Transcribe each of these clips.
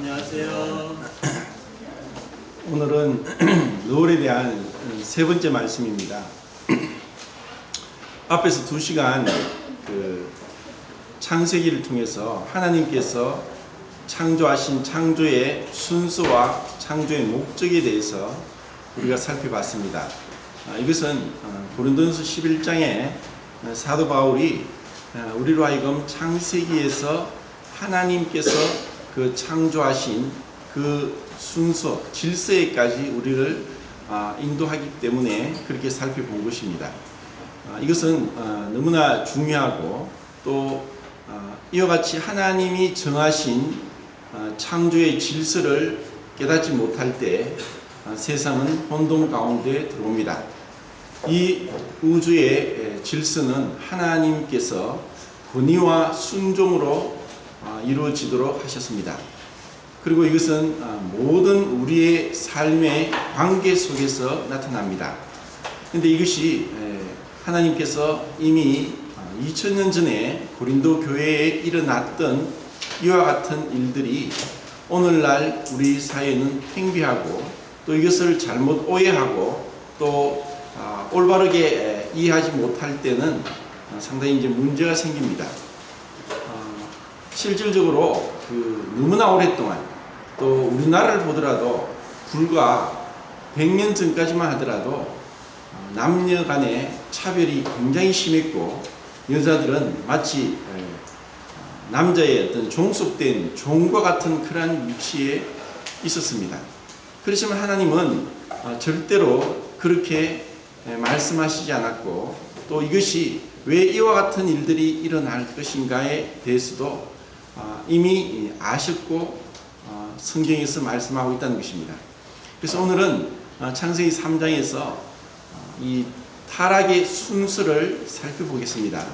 안녕하세요. 오늘은 노을에 대한 세 번째 말씀입니다. 앞에서 2시간 창세기를 통해서 하나님께서 창조하신 창조의 순서와 창조의 목적에 대해서 우리가 살펴봤습니다. 이것은 고린도전서 11장에 사도 바울이 우리로 하여금 창세기에서 하나님께서 그 창조하신 그 순서, 질서에까지 우리를 인도하기 때문에 그렇게 살펴본 것입니다. 이것은 너무나 중요하고 또 이와 같이 하나님이 정하신 창조의 질서를 깨닫지 못할 때 세상은 혼돈 가운데 들어옵니다. 이 우주의 질서는 하나님께서 권위와 순종으로 이루어지도록 하셨습니다. 그리고 이것은 모든 우리의 삶의 관계 속에서 나타납니다. 그런데 이것이 하나님께서 이미 2000년 전에 고린도 교회에 일어났던 이와 같은 일들이 오늘날 우리 사회는 팽배하고 또 이것을 잘못 오해하고 또 올바르게 이해하지 못할 때는 상당히 이제 문제가 생깁니다. 실질적으로 너무나 오랫동안 또 우리나라를 보더라도 불과 100년 전까지만 하더라도 남녀 간의 차별이 굉장히 심했고 여자들은 마치 남자의 어떤 종속된 종과 같은 그러한 위치에 있었습니다. 그렇지만 하나님은 절대로 그렇게 말씀하시지 않았고 또 이것이 왜 이와 같은 일들이 일어날 것인가에 대해서도 이미 아셨고 성경에서 말씀하고 있다는 것입니다. 그래서 오늘은 창세기 3장에서 이 타락의 순서를 살펴보겠습니다.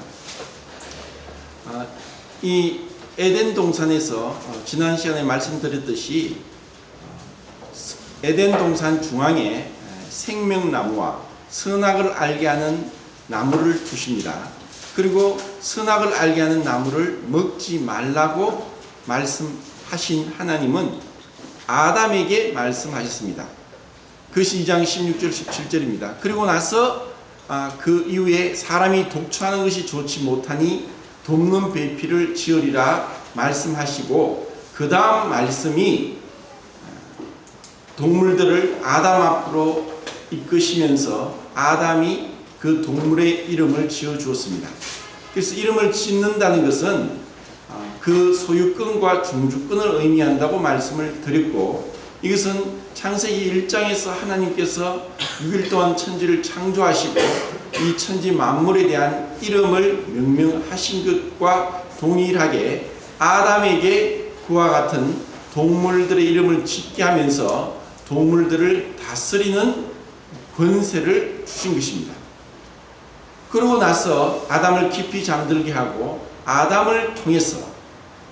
이 에덴 동산에서 지난 시간에 말씀드렸듯이 에덴 동산 중앙에 생명나무와 선악을 알게 하는 나무를 두십니다. 그리고 선악을 알게 하는 나무를 먹지 말라고 말씀하신 하나님은 아담에게 말씀하셨습니다. 그것이 2장 16절 17절입니다. 그리고 나서 그 이후에 사람이 독초하는 것이 좋지 못하니 돕는 배필을 지으리라 말씀하시고 그 다음 말씀이 동물들을 아담 앞으로 이끄시면서 아담이 그 동물의 이름을 지어 주었습니다. 그래서 이름을 짓는다는 것은 그 소유권과 중주권을 의미한다고 말씀을 드렸고 이것은 창세기 1장에서 하나님께서 6일 동안 천지를 창조하시고 이 천지 만물에 대한 이름을 명명하신 것과 동일하게 아담에게 그와 같은 동물들의 이름을 짓게 하면서 동물들을 다스리는 권세를 주신 것입니다. 그러고 나서 아담을 깊이 잠들게 하고 아담을 통해서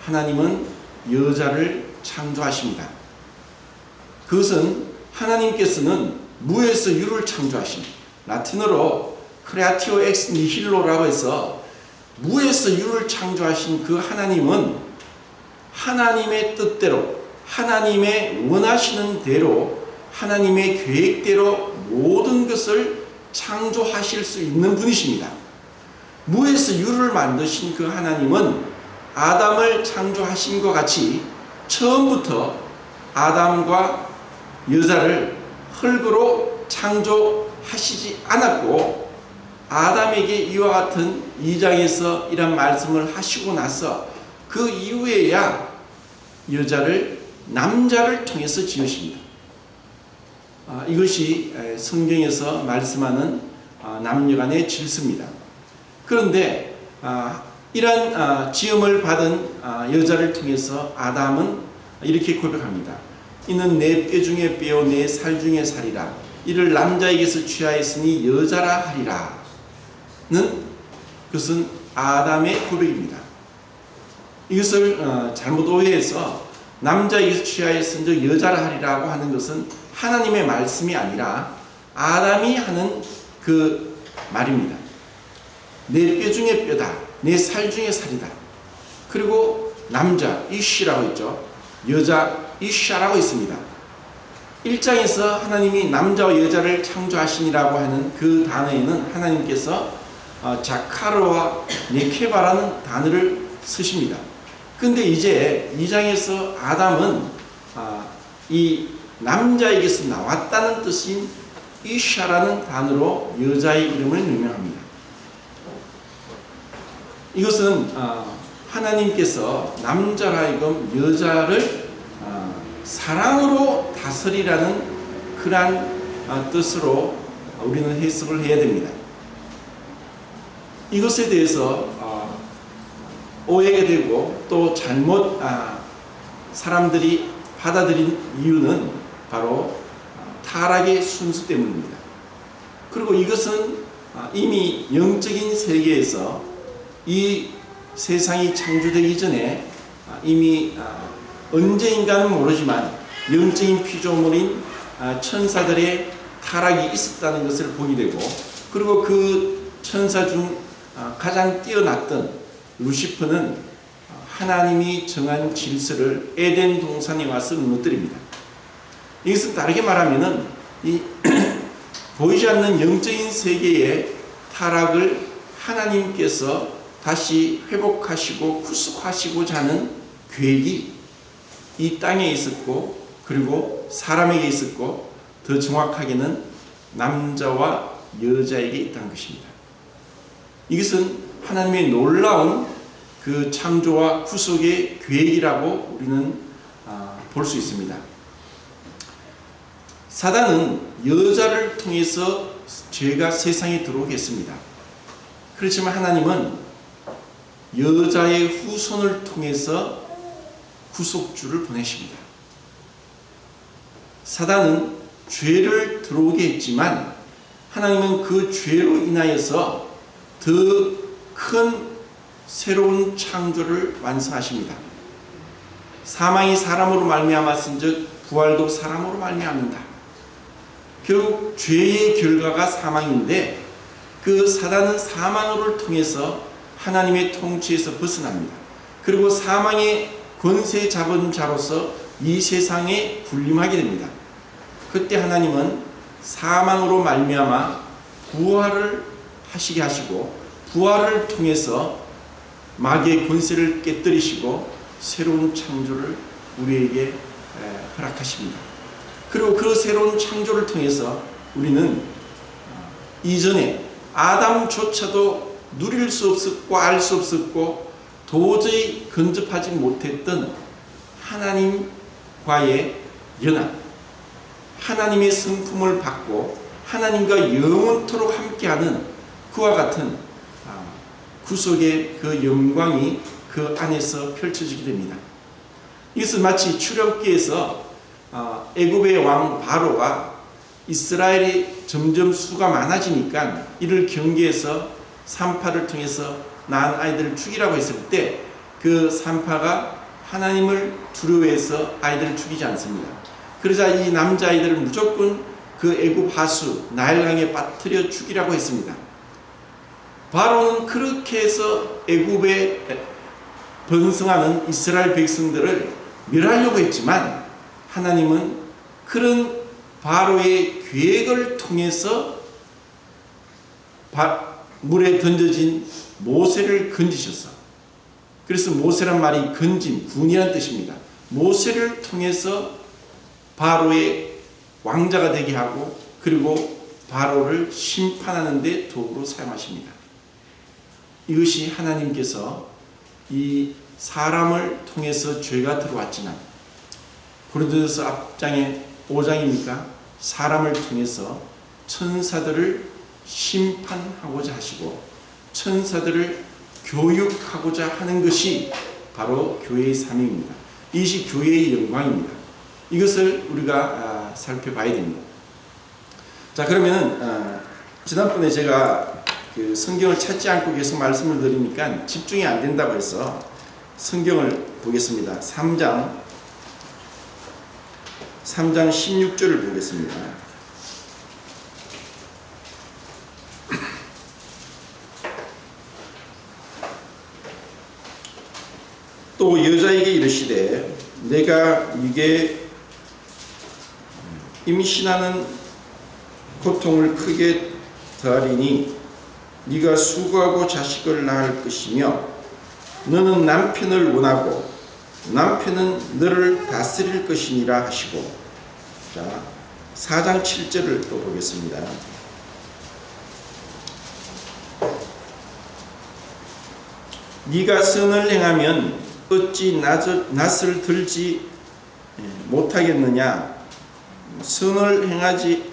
하나님은 여자를 창조하십니다. 그것은 하나님께서는 무에서 유를 창조하십니다. 라틴어로 크레아티오 엑스 니힐로라고 해서 무에서 유를 창조하신 그 하나님은 하나님의 뜻대로 하나님의 원하시는 대로 하나님의 계획대로 모든 것을 창조하실 수 있는 분이십니다. 무에서 유를 만드신 그 하나님은 아담을 창조하신 것 같이 처음부터 아담과 여자를 흙으로 창조하시지 않았고 아담에게 이와 같은 2장에서 이런 말씀을 하시고 나서 그 이후에야 여자를 남자를 통해서 지으십니다. 이것이 성경에서 말씀하는 남녀간의 질서입니다. 그런데 이런 지음을 받은 여자를 통해서 아담은 이렇게 고백합니다. 이는 내 뼈 중에 뼈 내 살 중에 살이라 이를 남자에게서 취하였으니 여자라 하리라 는 그것은 아담의 고백입니다. 이것을 잘못 오해해서 남자에게서 취하였은즉 여자라 하리라고 하는 것은 하나님의 말씀이 아니라 아담이 하는 그 말입니다. 내 뼈 중에 뼈다. 내 살 중에 살이다. 그리고 남자, 이쉬라고 했죠. 여자 이샤라고 있습니다. 1장에서 하나님이 남자와 여자를 창조하시니라고 하는 그 단어에는 하나님께서 자카르와 네케바라는 단어를 쓰십니다. 근데 이제 2장에서 아담은 이 남자에게서 나왔다는 뜻인 이샤라는 단어로 여자의 이름을 명명합니다. 이것은 하나님께서 남자라 하여금 여자를 사랑으로 다스리라는 그러한 뜻으로 우리는 해석을 해야 됩니다. 이것에 대해서 오해가 되고 또 잘못 사람들이 받아들인 이유는 바로 타락의 순수 때문입니다. 그리고 이것은 이미 영적인 세계에서 이 세상이 창조되기 전에 이미 언제인가는 모르지만 영적인 피조물인 천사들의 타락이 있었다는 것을 보게 되고, 그리고 그 천사 중 가장 뛰어났던 루시퍼는 하나님이 정한 질서를 에덴 동산에 와서 무너뜨립니다. 이것은 다르게 말하면은 이 보이지 않는 영적인 세계의 타락을 하나님께서 다시 회복하시고 구속하시고자 하는 계획이 이 땅에 있었고, 그리고 사람에게 있었고, 더 정확하게는 남자와 여자에게 있다는 것입니다. 이것은 하나님의 놀라운 그 창조와 구속의 계획이라고 우리는 볼 수 있습니다. 사단은 여자를 통해서 죄가 세상에 들어오게 했습니다. 그렇지만 하나님은 여자의 후손을 통해서 구속주를 보내십니다. 사단은 죄를 들어오게 했지만 하나님은 그 죄로 인하여서 더 큰 새로운 창조를 완성하십니다. 사망이 사람으로 말미암았은즉 부활도 사람으로 말미암는다. 결국 죄의 결과가 사망인데 그 사단은 사망을 통해서 하나님의 통치에서 벗어납니다. 그리고 사망의 권세 잡은 자로서 이 세상에 군림하게 됩니다. 그때 하나님은 사망으로 말미암아 부활을 하시게 하시고, 부활을 통해서 마귀의 권세를 깨뜨리시고 새로운 창조를 우리에게 허락하십니다. 그리고 그 새로운 창조를 통해서 우리는 이전에 아담조차도 누릴 수 없었고 알 수 없었고 도저히 근접하지 못했던 하나님과의 연합, 하나님의 성품을 받고 하나님과 영원토록 함께하는 그와 같은 구속의 그 영광이 그 안에서 펼쳐지게 됩니다. 이것은 마치 출애굽기에서 애굽의 왕 바로가 이스라엘이 점점 수가 많아지니까 이를 경계해서 산파를 통해서 낳은 아이들을 죽이라고 했을 때 그 산파가 하나님을 두려워해서 아이들을 죽이지 않습니다. 그러자 이 남자아이들을 무조건 그 애굽 하수 나일강에 빠뜨려 죽이라고 했습니다. 바로는 그렇게 해서 애굽에 번성하는 이스라엘 백성들을 멸하려고 했지만 하나님은 그런 바로의 계획을 통해서 물에 던져진 모세를 건지셨어. 그래서 모세란 말이 건짐, 군이라는 뜻입니다. 모세를 통해서 바로의 왕자가 되게 하고, 그리고 바로를 심판하는 데 도구로 사용하십니다. 이것이 하나님께서 이 사람을 통해서 죄가 들어왔지만, 고린도전서 앞장에 5장입니까? 사람을 통해서 천사들을 심판하고자 하시고 천사들을 교육하고자 하는 것이 바로 교회의 사명입니다. 이것이 교회의 영광입니다. 이것을 우리가 살펴봐야 됩니다. 자, 그러면은 지난번에 제가 그 성경을 찾지 않고 계속 말씀을 드리니까 집중이 안 된다고 해서 성경을 보겠습니다. 3장 16절을 보겠습니다. 또 여자에게 이르시되 내가 이게 임신하는 고통을 크게 더하리니 네가 수고하고 자식을 낳을 것이며 너는 남편을 원하고 남편은 너를 다스릴 것이니라 하시고. 자, 4장 7절을 또 보겠습니다. 네가 선을 행하면 어찌 낯을 들지 못하겠느냐. 선을 행하지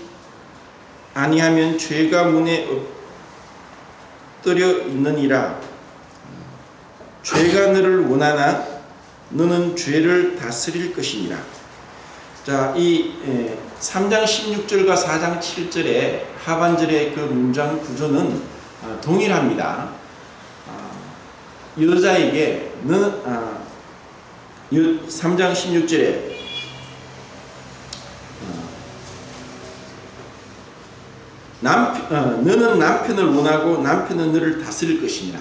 아니하면 죄가 문에 엎드려 있느니라. 죄가 너를 원하나 너는 죄를 다스릴 것이니라. 자, 이 3장 16절과 4장 7절의 하반절의 그 문장 구조는 동일합니다. 여자에게 3장 16절에 너는 남편을 원하고 남편은 너를 다스릴 것이니라.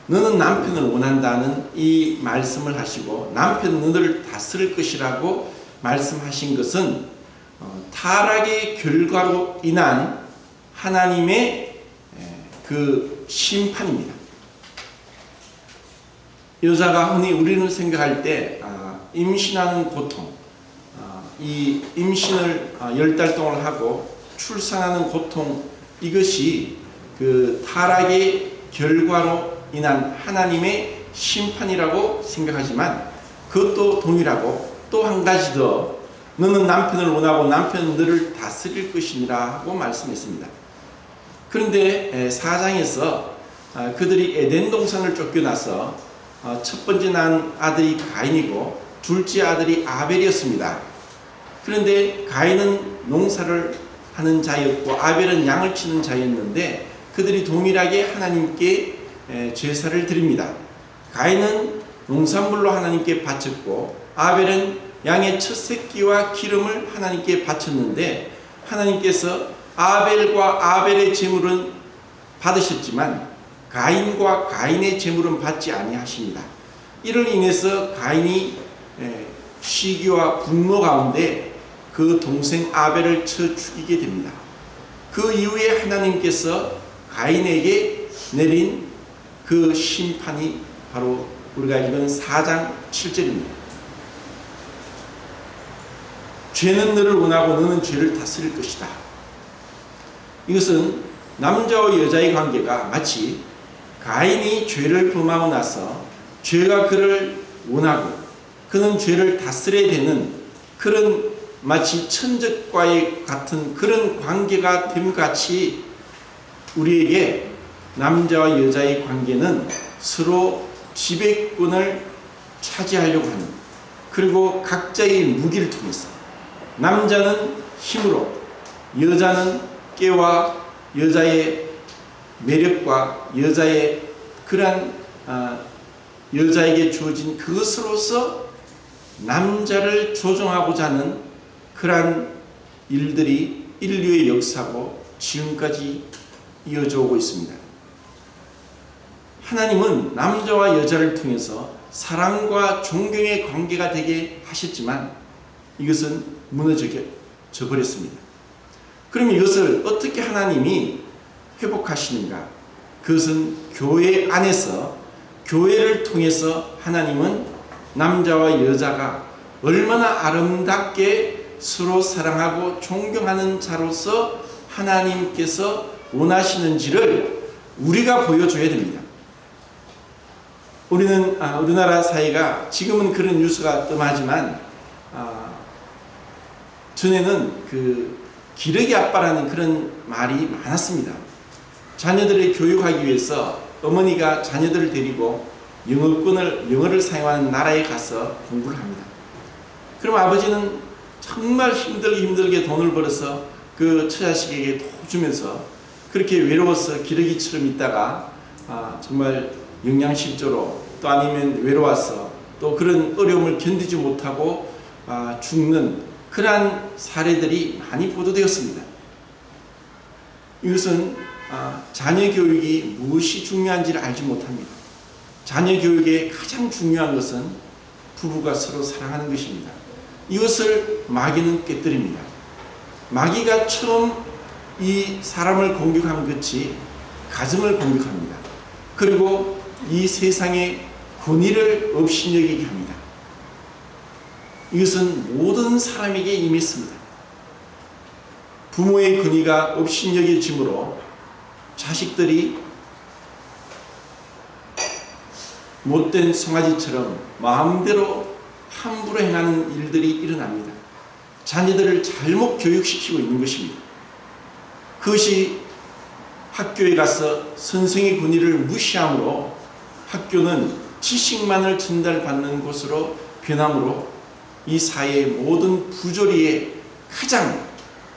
너는 남편을 원한다는 이 말씀을 하시고 남편은 너를 다스릴 것이라고 말씀하신 것은 타락의 결과로 인한 하나님의 그 심판입니다. 여자가 흔히 우리는 생각할 때 임신하는 고통, 이 임신을 10달 동안 하고 출산하는 고통, 이것이 그 타락의 결과로 인한 하나님의 심판이라고 생각하지만 그것도 동일하고 또 한 가지 더 너는 남편을 원하고 남편은 너를 다스릴 것이니라 하고 말씀했습니다. 그런데 4장에서 그들이 에덴 동산을 쫓겨나서 첫 번째 난 아들이 가인이고 둘째 아들이 아벨이었습니다. 그런데 가인은 농사를 하는 자였고 아벨은 양을 치는 자였는데 그들이 동일하게 하나님께 제사를 드립니다. 가인은 농산물로 하나님께 바쳤고 아벨은 양의 첫 새끼와 기름을 하나님께 바쳤는데 하나님께서 아벨과 아벨의 제물은 받으셨지만 가인과 가인의 제물은 받지 아니하십니다. 이를 인해서 가인이 시기와 분노 가운데 그 동생 아벨을 쳐 죽이게 됩니다. 그 이후에 하나님께서 가인에게 내린 그 심판이 바로 우리가 읽은 4장 7절입니다. 죄는 너를 원하고 너는 죄를 다스릴 것이다. 이것은 남자와 여자의 관계가 마치 가인이 죄를 범하고 나서 죄가 그를 원하고 그는 죄를 다스려야 되는 그런 마치 천적과의 같은 그런 관계가 됨같이 우리에게 남자와 여자의 관계는 서로 지배권을 차지하려고 하는, 그리고 각자의 무기를 통해서 남자는 힘으로, 여자는 깨와 여자의 매력과 여자의 그러한 여자에게 주어진 그것으로서 남자를 조종하고자 하는 그러한 일들이 인류의 역사고 지금까지 이어져 오고 있습니다. 하나님은 남자와 여자를 통해서 사랑과 존경의 관계가 되게 하셨지만 이것은 무너져 버렸습니다. 그럼 이것을 어떻게 하나님이 회복하시는가? 그것은 교회 안에서, 교회를 통해서 하나님은 남자와 여자가 얼마나 아름답게 서로 사랑하고 존경하는 자로서 하나님께서 원하시는지를 우리가 보여줘야 됩니다. 우리는 우리나라 사회가 지금은 그런 뉴스가 뜸하지만 전에는 그 기러기 아빠라는 그런 말이 많았습니다. 자녀들을 교육하기 위해서 어머니가 자녀들을 데리고 영어를 사용하는 나라에 가서 공부를 합니다. 그럼 아버지는 정말 힘들게 돈을 벌어서 그 처자식에게 도와주면서 그렇게 외로워서 기러기처럼 있다가 정말 영양실조로 또 아니면 외로워서 또 그런 어려움을 견디지 못하고 죽는 그러한 사례들이 많이 보도되었습니다. 이것은 자녀 교육이 무엇이 중요한지를 알지 못합니다. 자녀 교육의 가장 중요한 것은 부부가 서로 사랑하는 것입니다. 이것을 마귀는 깨뜨립니다. 마귀가 처음 이 사람을 공격한 것이 가정을 공격합니다. 그리고 이 세상의 권위를 업신여기게 합니다. 이것은 모든 사람에게 임했습니다. 부모의 권위가 업신여겨짐으로 자식들이 못된 송아지처럼 마음대로 함부로 행하는 일들이 일어납니다. 자녀들을 잘못 교육시키고 있는 것입니다. 그것이 학교에 가서 선생의 권위를 무시함으로 학교는 지식만을 전달받는 곳으로 변함으로 이 사회의 모든 부조리의 가장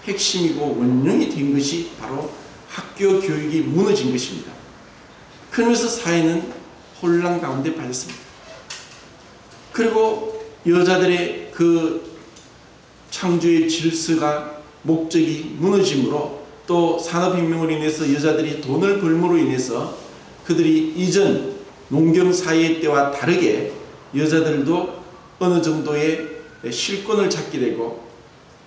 핵심이고 원흉이 된 것이 바로 학교 교육이 무너진 것입니다. 그러면서 사회는 혼란 가운데 빠졌습니다. 그리고 여자들의 그 창조의 질서가 목적이 무너짐으로 또 산업혁명으로 인해서 여자들이 돈을 벌므로 인해서 그들이 이전 농경사회 때와 다르게 여자들도 어느 정도의 실권을 잡게 되고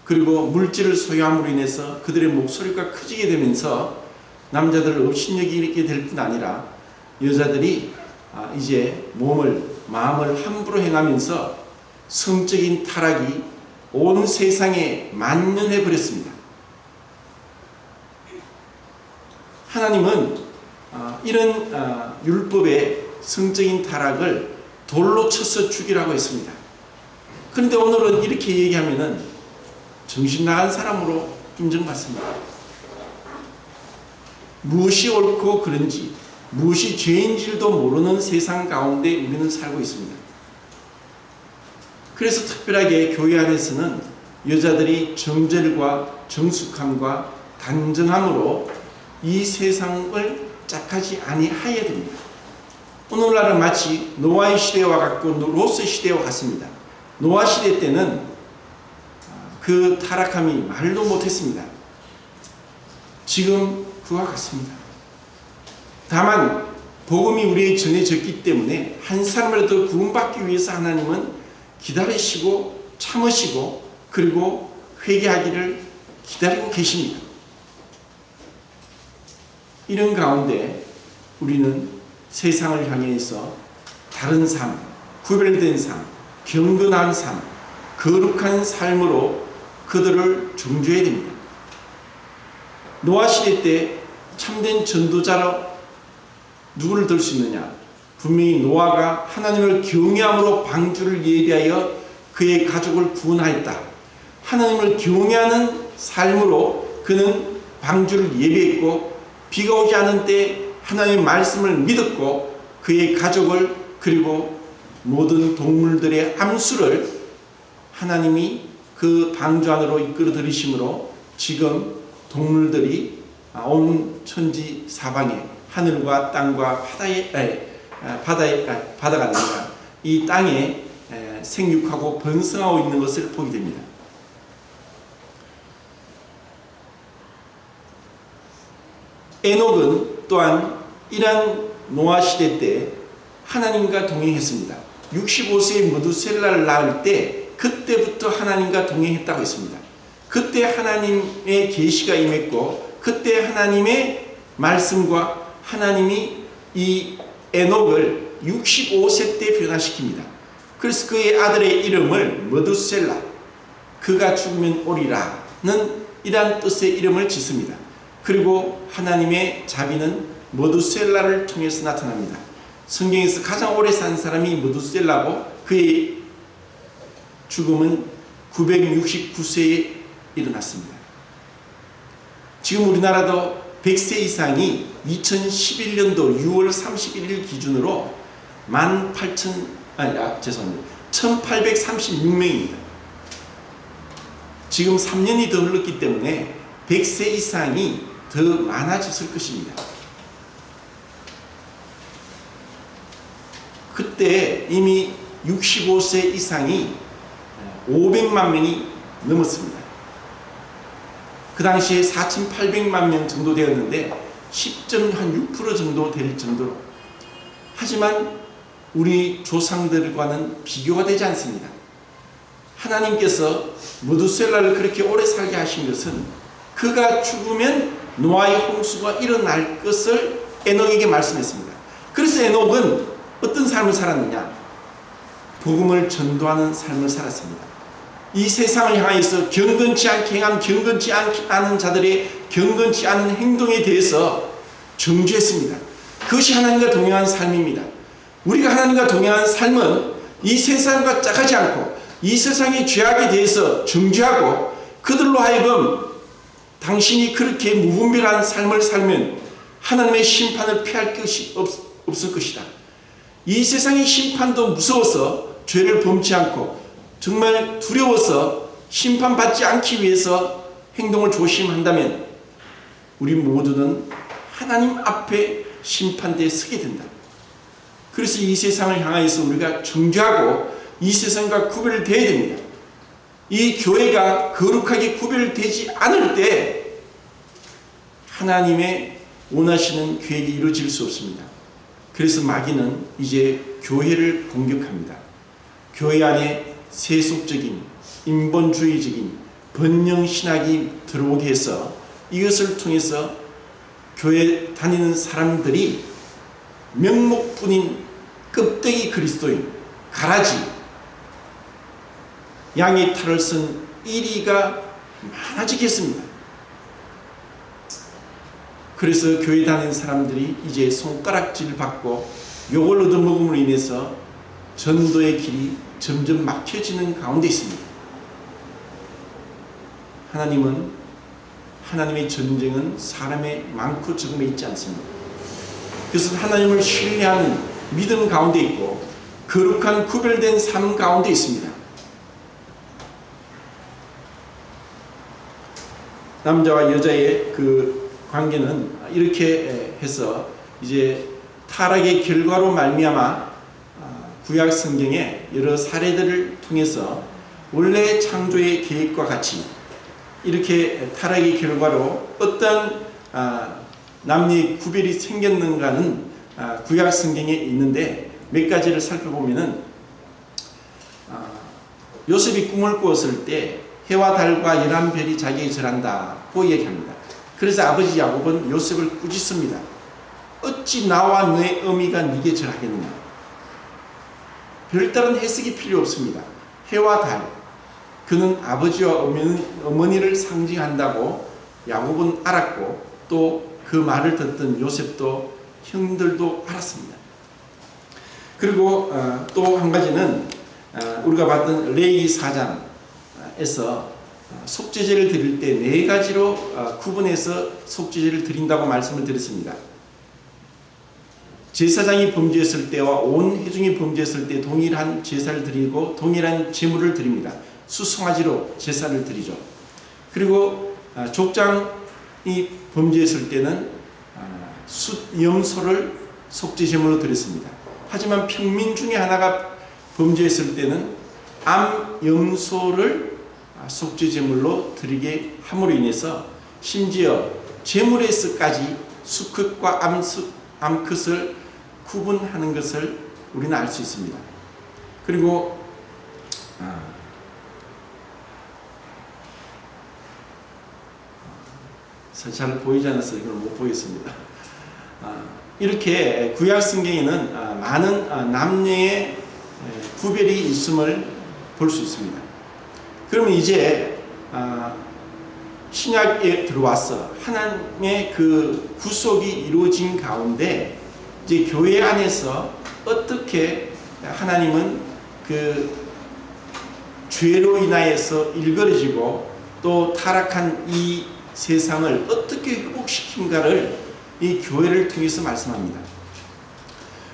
그리고 물질을 소유함으로 인해서 그들의 목소리가 커지게 되면서 남자들을 업신여기게 될 뿐 아니라 여자들이 이제 마음을 함부로 행하면서 성적인 타락이 온 세상에 만연해 버렸습니다. 하나님은 이런 율법의 성적인 타락을 돌로 쳐서 죽이라고 했습니다. 그런데 오늘은 이렇게 얘기하면은 정신 나간 사람으로 인정받습니다. 무엇이 옳고 그른지 무엇이 죄인지도 모르는 세상 가운데 우리는 살고 있습니다. 그래서 특별하게 교회 안에서는 여자들이 정절과 정숙함과 단정함으로 이 세상을 짝하지 아니하여야 됩니다. 오늘날은 마치 노아의 시대와 같고 롯의 시대와 같습니다. 노아 시대 때는 그 타락함이 말도 못했습니다. 지금 그와 같습니다. 다만 복음이 우리에게 전해졌기 때문에 한 사람이라도 구원받기 위해서 하나님은 기다리시고 참으시고 그리고 회개하기를 기다리고 계십니다. 이런 가운데 우리는 세상을 향해서 다른 삶, 구별된 삶, 경건한 삶, 거룩한 삶으로 그들을 중조해야 됩니다. 노아 시대 때 참된 전도자로 누구를 들 수 있느냐? 분명히 노아가 하나님을 경외함으로 방주를 예비하여 그의 가족을 구원하였다. 하나님을 경외하는 삶으로 그는 방주를 예비했고 비가 오지 않은 때 하나님의 말씀을 믿었고 그의 가족을 그리고 모든 동물들의 암수를 하나님이 그 방주 안으로 이끌어 들이심으로 지금 동물들이 온 천지 사방에 하늘과 땅과 바다가 아니라 이 땅에 생육하고 번성하고 있는 것을 보게 됩니다. 에녹은 또한 이러한 노아 시대 때 하나님과 동행했습니다. 65세의 무두셀라를 낳을 때 그때부터 하나님과 동행했다고 했습니다. 그때 하나님의 계시가 임했고 그때 하나님의 말씀과 하나님이 이 에녹을 65세 때 변화시킵니다. 그래서 그의 아들의 이름을 무두셀라, 그가 죽으면 오리라는 이러한 뜻의 이름을 짓습니다. 그리고 하나님의 자비는 무두셀라를 통해서 나타납니다. 성경에서 가장 오래 산 사람이 무두셀라고 그의 죽음은 969세에 일어났습니다. 지금 우리나라도 100세 이상이 2011년도 6월 31일 기준으로 1836명입니다. 지금 3년이 더 흘렀기 때문에 100세 이상이 더 많아졌을 것입니다. 그때 이미 65세 이상이 500만 명이 넘었습니다. 그 당시에 4,800만 명 정도 되었는데 10.6% 정도 될 정도로. 하지만 우리 조상들과는 비교가 되지 않습니다. 하나님께서 무두셀라를 그렇게 오래 살게 하신 것은 그가 죽으면 노아의 홍수가 일어날 것을 에녹에게 말씀했습니다. 그래서 에녹은 어떤 삶을 살았느냐? 복음을 전도하는 삶을 살았습니다. 이 세상을 향해서 경건치 않게 행한 경건치 않은 자들의 경건치 않은 행동에 대해서 정죄했습니다. 그것이 하나님과 동행한 삶입니다. 우리가 하나님과 동행한 삶은 이 세상과 짝하지 않고 이 세상의 죄악에 대해서 정죄하고 그들로 하여금 당신이 그렇게 무분별한 삶을 살면 하나님의 심판을 피할 것이 없을 것이다. 이 세상의 심판도 무서워서 죄를 범치 않고 정말 두려워서 심판받지 않기 위해서 행동을 조심한다면 우리 모두는 하나님 앞에 심판대에 서게 된다. 그래서 이 세상을 향하여서 우리가 정죄하고 이 세상과 구별되어야 됩니다. 이 교회가 거룩하게 구별되지 않을 때 하나님의 원하시는 계획이 이루어질 수 없습니다. 그래서 마귀는 이제 교회를 공격합니다. 교회 안에 세속적인 인본주의적인 번영신학이 들어오게 해서 이것을 통해서 교회 다니는 사람들이 명목뿐인 껍데기 그리스도인, 가라지, 양의 탈을 쓴 이리가 많아지겠습니다. 그래서 교회 다니는 사람들이 이제 손가락질 받고 욕을 얻어먹음으로 인해서 전도의 길이 점점 막혀지는 가운데 있습니다. 하나님의 전쟁은 사람의 많고 적음에 있지 않습니다. 그래서 하나님을 신뢰하는 믿음 가운데 있고 거룩한 구별된 삶 가운데 있습니다. 남자와 여자의 그 관계는 이렇게 해서 이제 타락의 결과로 말미암아 구약 성경의 여러 사례들을 통해서 원래 창조의 계획과 같이 이렇게 타락의 결과로 어떤 남녀의 구별이 생겼는가는 구약 성경에 있는데 몇 가지를 살펴보면은 요셉이 꿈을 꾸었을 때 해와 달과 11별이 자기에게 절한다고 얘기합니다. 그래서 아버지 야곱은 요셉을 꾸짖습니다. 어찌 나와 너의 어미가 네게 절하겠느냐. 별다른 해석이 필요 없습니다. 해와 달, 그는 아버지와 어머니를 상징한다고 야곱은 알았고 또 그 말을 듣던 요셉도 형들도 알았습니다. 그리고 또 한 가지는 우리가 봤던 레위기 4장에서 속죄제를 드릴 때 4가지로 구분해서 속죄제를 드린다고 말씀을 드렸습니다. 제사장이 범죄했을 때와 온 회중이 범죄했을 때 동일한 제사를 드리고 동일한 제물을 드립니다. 수송아지로 제사를 드리죠. 그리고 족장이 범죄했을 때는 숫염소를 속죄제물로 드렸습니다. 하지만 평민 중에 하나가 범죄했을 때는 암염소를 속죄제물로 드리게 함으로 인해서 심지어 제물에서까지 수컷과 암컷을 구분하는 것을 우리는 알 수 있습니다. 그리고 잘 보이지 않아서 이걸 못 보겠습니다. 이렇게 구약 성경에는 많은 남녀의 구별이 있음을 볼 수 있습니다. 그러면 이제 신약에 들어와서 하나님의 그 구속이 이루어진 가운데 이제 교회 안에서 어떻게 하나님은 그 죄로 인하여서 일그러지고 또 타락한 이 세상을 어떻게 회복시킨가를 이 교회를 통해서 말씀합니다.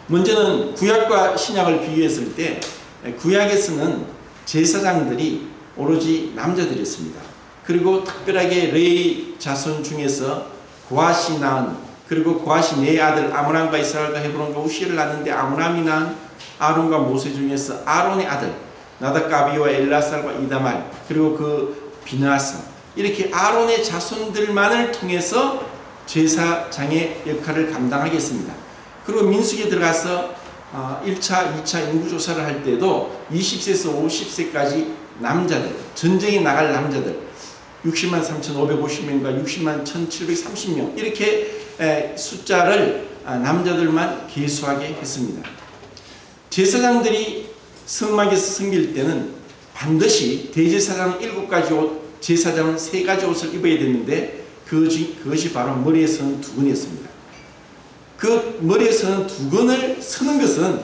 먼저는 구약과 신약을 비교했을 때 구약에서는 제사장들이 오로지 남자들이었습니다. 그리고 특별하게 레위 자손 중에서 고핫이 낳은, 그리고 고핫이 네 아들 아므람과 이스라엘과 헤브론과 우시를 낳는데 아므람이 낳은 아론과 모세 중에서 아론의 아들 나답과 아비와 엘라살과 이다말, 그리고 그 비느하스, 이렇게 아론의 자손들만을 통해서 제사장의 역할을 감당하겠습니다. 그리고 민수기에 들어가서 1차, 2차 인구조사를 할 때도 20세에서 50세까지 남자들, 전쟁에 나갈 남자들 60만 3,550명과 60만 1,730명 이렇게 숫자를 남자들만 계수하게 했습니다. 제사장들이 성막에서 섬길 때는 반드시 대제사장은 7가지 옷, 제사장은 3가지 옷을 입어야 됐는데 그것이 바로 머리에 서는 두건이었습니다. 그 머리에 서는 두건을 서는 것은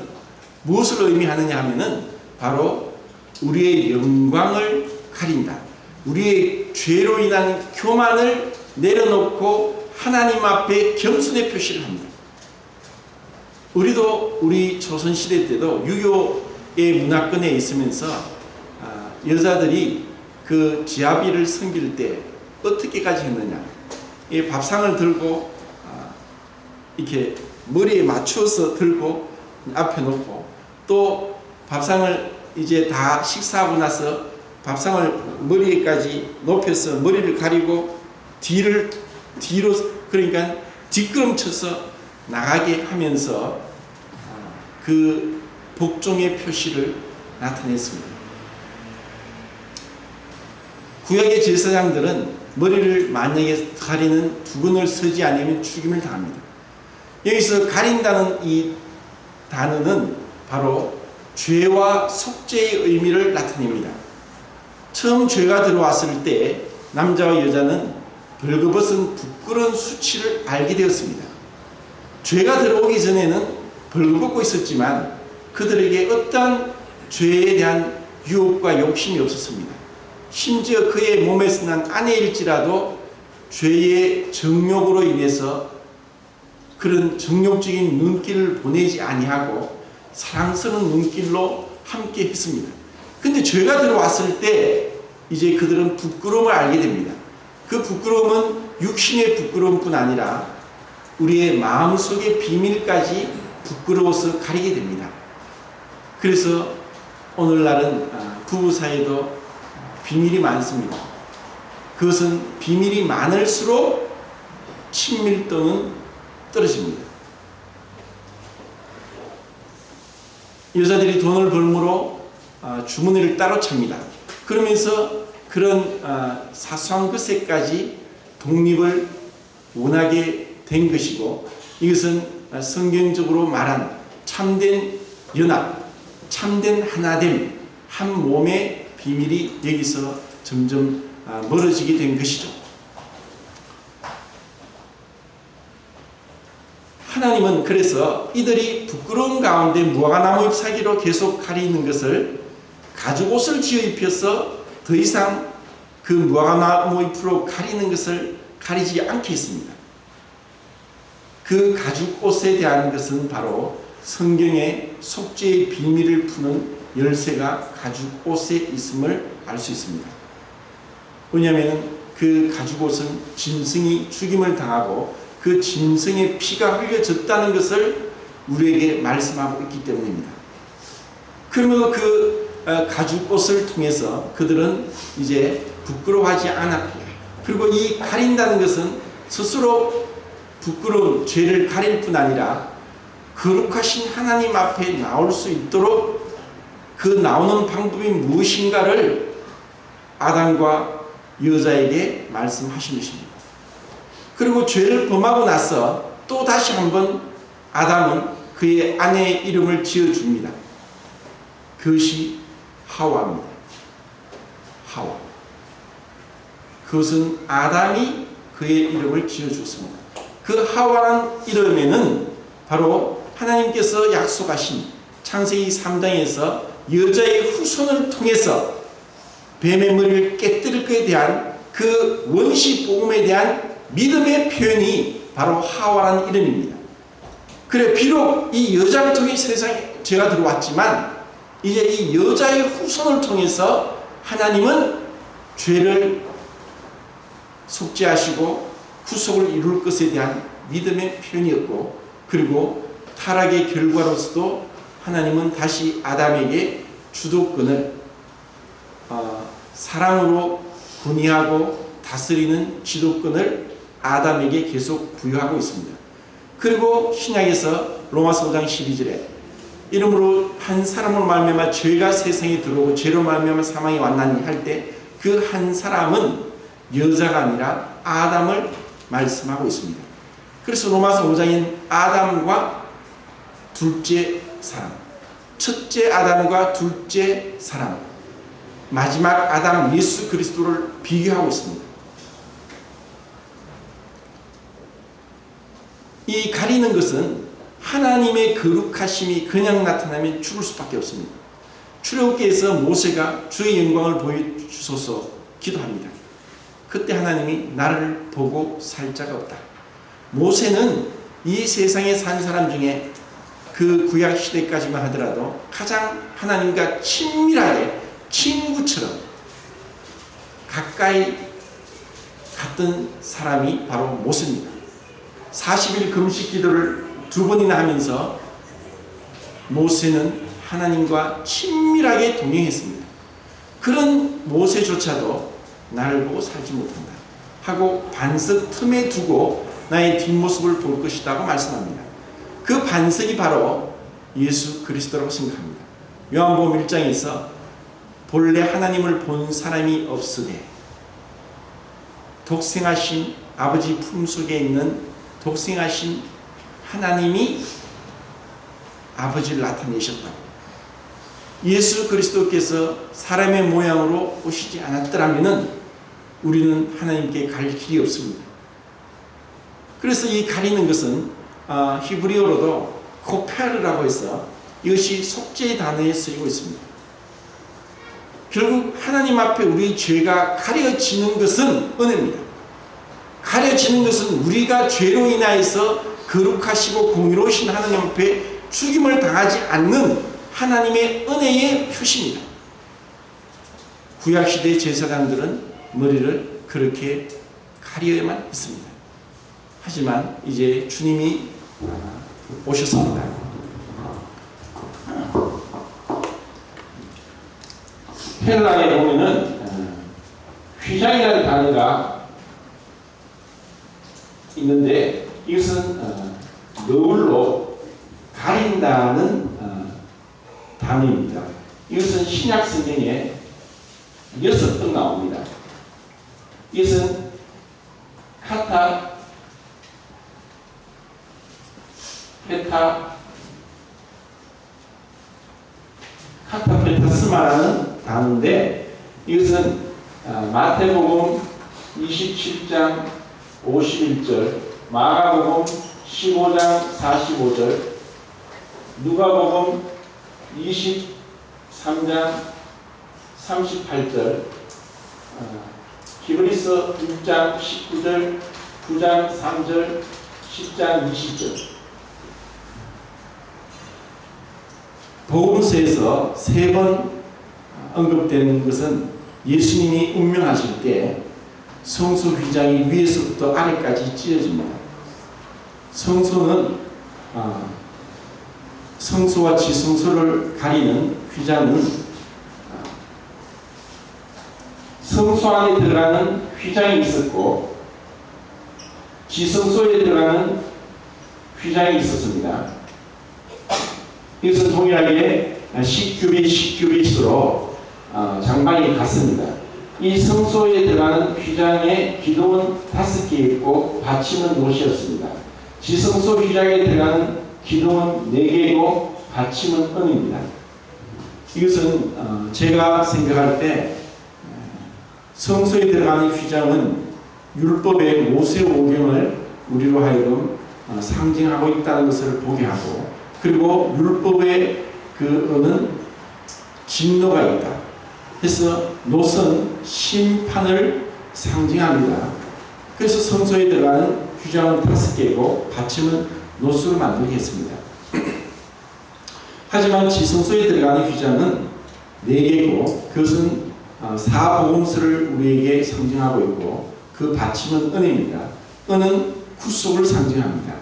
무엇을 의미하느냐 하면은 바로 우리의 영광을 가린다. 우리의 죄로 인한 교만을 내려놓고 하나님 앞에 겸손의 표시를 합니다. 우리도 우리 조선시대 때도 유교의 문화권에 있으면서 여자들이 그 지아비를 섬길 때 어떻게까지 했느냐. 이 밥상을 들고 이렇게 머리에 맞추어서 들고 앞에 놓고 또 밥상을 이제 다 식사하고 나서 밥상을 머리에까지 높여서 머리를 가리고 뒤로 그러니까 뒷걸음쳐서 나가게 하면서 그 복종의 표시를 나타냈습니다. 구약의 제사장들은 머리를 만약에 가리는 두건을 서지 않으면 죽임을 당합니다. 여기서 가린다는 이 단어는 바로 죄와 속죄의 의미를 나타냅니다. 처음 죄가 들어왔을 때 남자와 여자는 벌거벗은 부끄러운 수치를 알게 되었습니다. 죄가 들어오기 전에는 벌거벗고 있었지만 그들에게 어떠한 죄에 대한 유혹과 욕심이 없었습니다. 심지어 그의 몸에서 난 아내일지라도 죄의 정욕으로 인해서 그런 정욕적인 눈길을 보내지 아니하고 사랑스러운 눈길로 함께 했습니다. 근데 죄가 들어왔을 때 이제 그들은 부끄러움을 알게 됩니다. 그 부끄러움은 육신의 부끄러움뿐 아니라 우리의 마음속의 비밀까지 부끄러워서 가리게 됩니다. 그래서 오늘날은 부부 사이에도 비밀이 많습니다. 그것은 비밀이 많을수록 친밀도는 떨어집니다. 여자들이 돈을 벌므로 주머니를 따로 찹니다. 그러면서 그런 사소한 것에까지 독립을 원하게 된 것이고 이것은 성경적으로 말한 참된 연합, 참된 하나됨, 한 몸의 비밀이 여기서 점점 멀어지게 된 것이죠. 하나님은 그래서 이들이 부끄러운 가운데 무화과나무 잎 사기로 계속 가리는 것을 가죽옷을 지어 입혀서 더 이상 그 무화과나무 잎으로 가리는 것을 가리지 않게 했습니다. 그 가죽옷에 대한 것은 바로 성경의 속죄의 비밀을 푸는 열쇠가 가죽옷에 있음을 알 수 있습니다. 왜냐하면 그 가죽옷은 짐승이 죽임을 당하고 그 짐승의 피가 흘려졌다는 것을 우리에게 말씀하고 있기 때문입니다. 그러면 그 가죽옷을 통해서 그들은 이제 부끄러워하지 않았고, 그리고 이 가린다는 것은 스스로 부끄러운 죄를 가릴 뿐 아니라 거룩하신 하나님 앞에 나올 수 있도록 그 나오는 방법이 무엇인가를 아담과 여자에게 말씀하신 것입니다. 그리고 죄를 범하고 나서 또 다시 한번 아담은 그의 아내의 이름을 지어줍니다. 그것이 하와입니다. 하와. 그것은 아담이 그의 이름을 지어줬습니다. 그 하와라는 이름에는 바로 하나님께서 약속하신 창세기 3장에서 여자의 후손을 통해서 뱀의 머리를 깨뜨릴 것에 대한 그 원시 복음에 대한 믿음의 표현이 바로 하와라는 이름입니다. 그래 비록 이 여자를 통해 세상에 죄가 들어왔지만 이제 이 여자의 후손을 통해서 하나님은 죄를 속죄하시고 구속을 이룰 것에 대한 믿음의 표현이었고, 그리고 타락의 결과로서도 하나님은 다시 아담에게 주도권을 사랑으로 건의하고 다스리는 지도권을 아담에게 계속 부여하고 있습니다. 그리고 신약에서 로마서 5장 12절에 이러므로 한 사람으로 말미암아 죄가 세상에 들어오고 죄로 말미암아 사망이 왔나니 할 때 그 한 사람은 여자가 아니라 아담을 말씀하고 있습니다. 그래서 로마서 5장인 아담과 둘째 사람, 첫째 아담과 둘째 사람, 마지막 아담 예수 그리스도를 비교하고 있습니다. 이 가리는 것은 하나님의 거룩하심이 그냥 나타나면 죽을 수밖에 없습니다. 출애굽기에서 모세가 주의 영광을 보여주소서 기도합니다. 그때 하나님이 나를 보고 살 자가 없다. 모세는 이 세상에 산 사람 중에 그 구약 시대까지만 하더라도 가장 하나님과 친밀하게 친구처럼 가까이 갔던 사람이 바로 모세입니다. 40일 금식 기도를 2번이나 하면서 모세는 하나님과 친밀하게 동행했습니다. 그런 모세조차도 나를 보고 살지 못한다 하고 반석 틈에 두고 나의 뒷모습을 볼 것이라고 말씀합니다. 그 반석이 바로 예수 그리스도라고 생각합니다. 요한복음 1장에서 본래 하나님을 본 사람이 없으되 독생하신 아버지 품속에 있는 독생하신 하나님이 아버지를 나타내셨다고. 예수 그리스도께서 사람의 모양으로 오시지 않았더라면 우리는 하나님께 갈 길이 없습니다. 그래서 이 가리는 것은 히브리어로도 코페르라고 해서 이것이 속죄의 단어에 쓰이고 있습니다. 결국 하나님 앞에 우리의 죄가 가려지는 것은 은혜입니다. 가려지는 것은 우리가 죄로 인하여서 거룩하시고 공의로우신 하나님 앞에 죽임을 당하지 않는 하나님의 은혜의 표시입니다. 구약시대 제사장들은 머리를 그렇게 가려야만 했습니다. 하지만 이제 주님이 오셨습니다. 헬라에 보면은 휘장이라는 단어가 있는데 이것은 너울로 가린다는 단어입니다. 이것은 신약 성경에 6번 나옵니다. 이것은 카타, 카타페타스마라는 단어인데 이것은 마태복음 27장 51절, 마가복음 15장 45절, 누가복음 23장 38절, 히브리서 6장 19절, 9장 3절, 10장 20절. 복음서에서 3번 언급되는 것은 예수님이 운명하실 때 성소 휘장이 위에서부터 아래까지 찢어집니다. 성소는 성소와 지성소를 가리는 휘장은 성소 안에 들어가는 휘장이 있었고 지성소에 들어가는 휘장이 있었습니다. 이것은 동일하게 10규빗으로 장방이 같습니다. 이 성소에 들어가는 휘장에 기둥은 5개 있고 받침은 놋이었습니다. 지성소 휘장에 들어가는 기둥은 4개이고 받침은 은입니다. 이것은 제가 생각할 때 성소에 들어가는 휘장은 율법의 모세오경을 우리로 하여금 상징하고 있다는 것을 보게 하고, 그리고 율법의 그 은은 진노가 있다. 그래서 놋은 심판을 상징합니다. 그래서 성소에 들어가는 휘장은 5개고 받침은 놋으로 만들게 했습니다. 하지만 지성소에 들어가는 휘장은 4개고 그것은 사복음서를 우리에게 상징하고 있고 그 받침은 은혜입니다. 은은 구속을 상징합니다.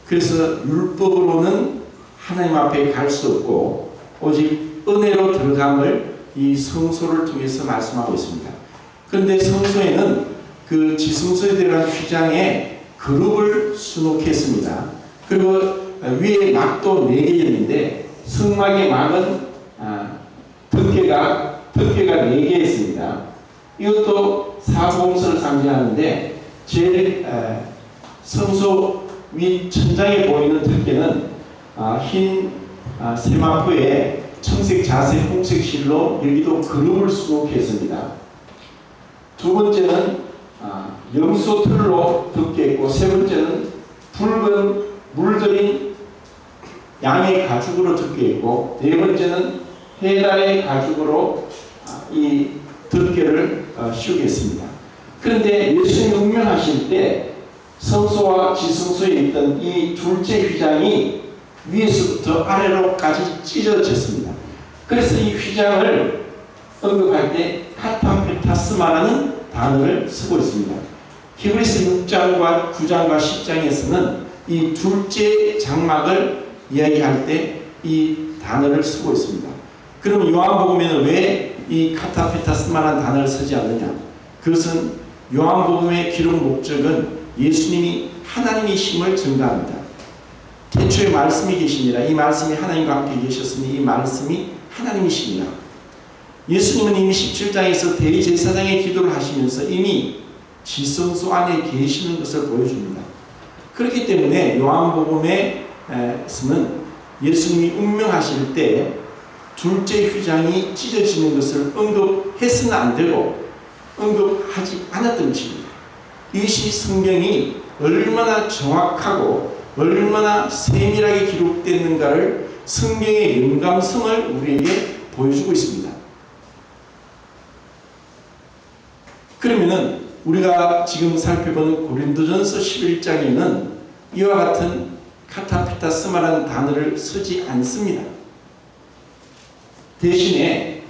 그래서 율법으로는 하나님 앞에 갈 수 없고 오직 은혜로 들어감을 이 성소를 통해서 말씀하고 있습니다. 그런데 성소에는 그 지성소에 들어간 휘장에 그룹을 수놓겠습니다. 그리고 위에 막도 4개였는데 성막의 막은 덮개가 4개 있습니다. 이것도 사복음서를 상징하는데 제일 성소 위 천장에 보이는 덮개는 흰 세마포에 청색 자색 홍색 실로 여기도 그룹을 수록했습니다. 두 번째는 염소 털로 덮개했고, 세 번째는 붉은 물들인 양의 가죽으로 덮개했고, 네 번째는 해달의 가죽으로 이 덮개를 씌우겠습니다. 그런데 예수님이 운명하실 때 성소와 지성소에 있던 이 둘째 휘장이 위에서부터 아래로까지 찢어졌습니다. 그래서 이 휘장을 언급할 때 카타페타스마라는 단어를 쓰고 있습니다. 히브리서 6장과 9장과 10장에서는 이 둘째 장막을 이야기할 때 이 단어를 쓰고 있습니다. 그럼 요한복음에는 왜 이 카타페타스마라는 단어를 쓰지 않느냐? 그것은 요한복음의 기록 목적은 예수님이 하나님이심을 증거합니다. 태초에 말씀이 계시니라. 이 말씀이 하나님과 함께 계셨으니 이 말씀이 하나님이시니라. 예수님은 이미 17장에서 대제사장의 기도를 하시면서 이미 지성소 안에 계시는 것을 보여줍니다. 그렇기 때문에 요한복음에서는 예수님이 운명하실 때 둘째 휘장이 찢어지는 것을 언급해서는 안 되고 언급하지 않았던 것입니다. 이것이 성경이 얼마나 정확하고 얼마나 세밀하게 기록됐는가를 성경의 영감성을 우리에게 보여주고 있습니다. 그러면은 우리가 지금 살펴본 고린도전서 11장에는 이와 같은 카타피타스마라는 단어를 쓰지 않습니다. 대신에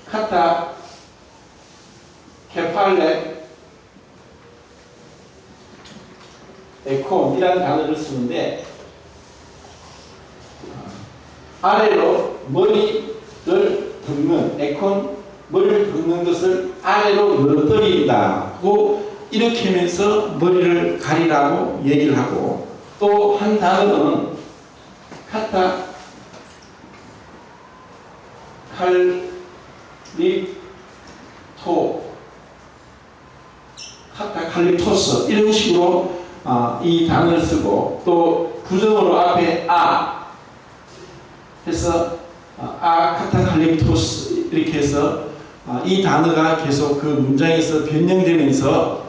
카타 케팔레 에콘이라는 단어를 쓰는데 아래로 머리를 긁는 에콘 머리를 긁는 것을 아래로 늘어뜨린다고 이렇게 하면서 머리를 가리라고 얘기를 하고 또 한 단어는 카타 칼립토스 이런 식으로 이 단어를 쓰고 또 부정어로 앞에 해서 카타칼립토스 이렇게 해서 이 단어가 계속 그 문장에서 변형되면서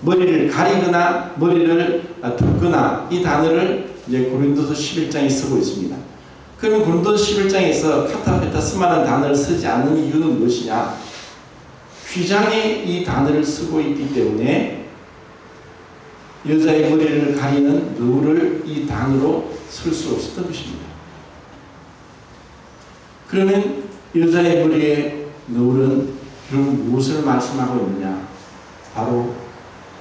머리를 가리거나 머리를 덮거나 이 단어를 이제 고린도서 11장에 쓰고 있습니다. 그러면 고린도서 11장에서 카타페타스마라는 단어를 쓰지 않는 이유는 무엇이냐? 휘장에 이 단어를 쓰고 있기 때문에 여자의 머리를 가리는 너울을 이 단어로 쓸 수 없었던 것입니다. 그러면 여자의 머리에 너울은 결국 무엇을 말씀하고 있느냐? 바로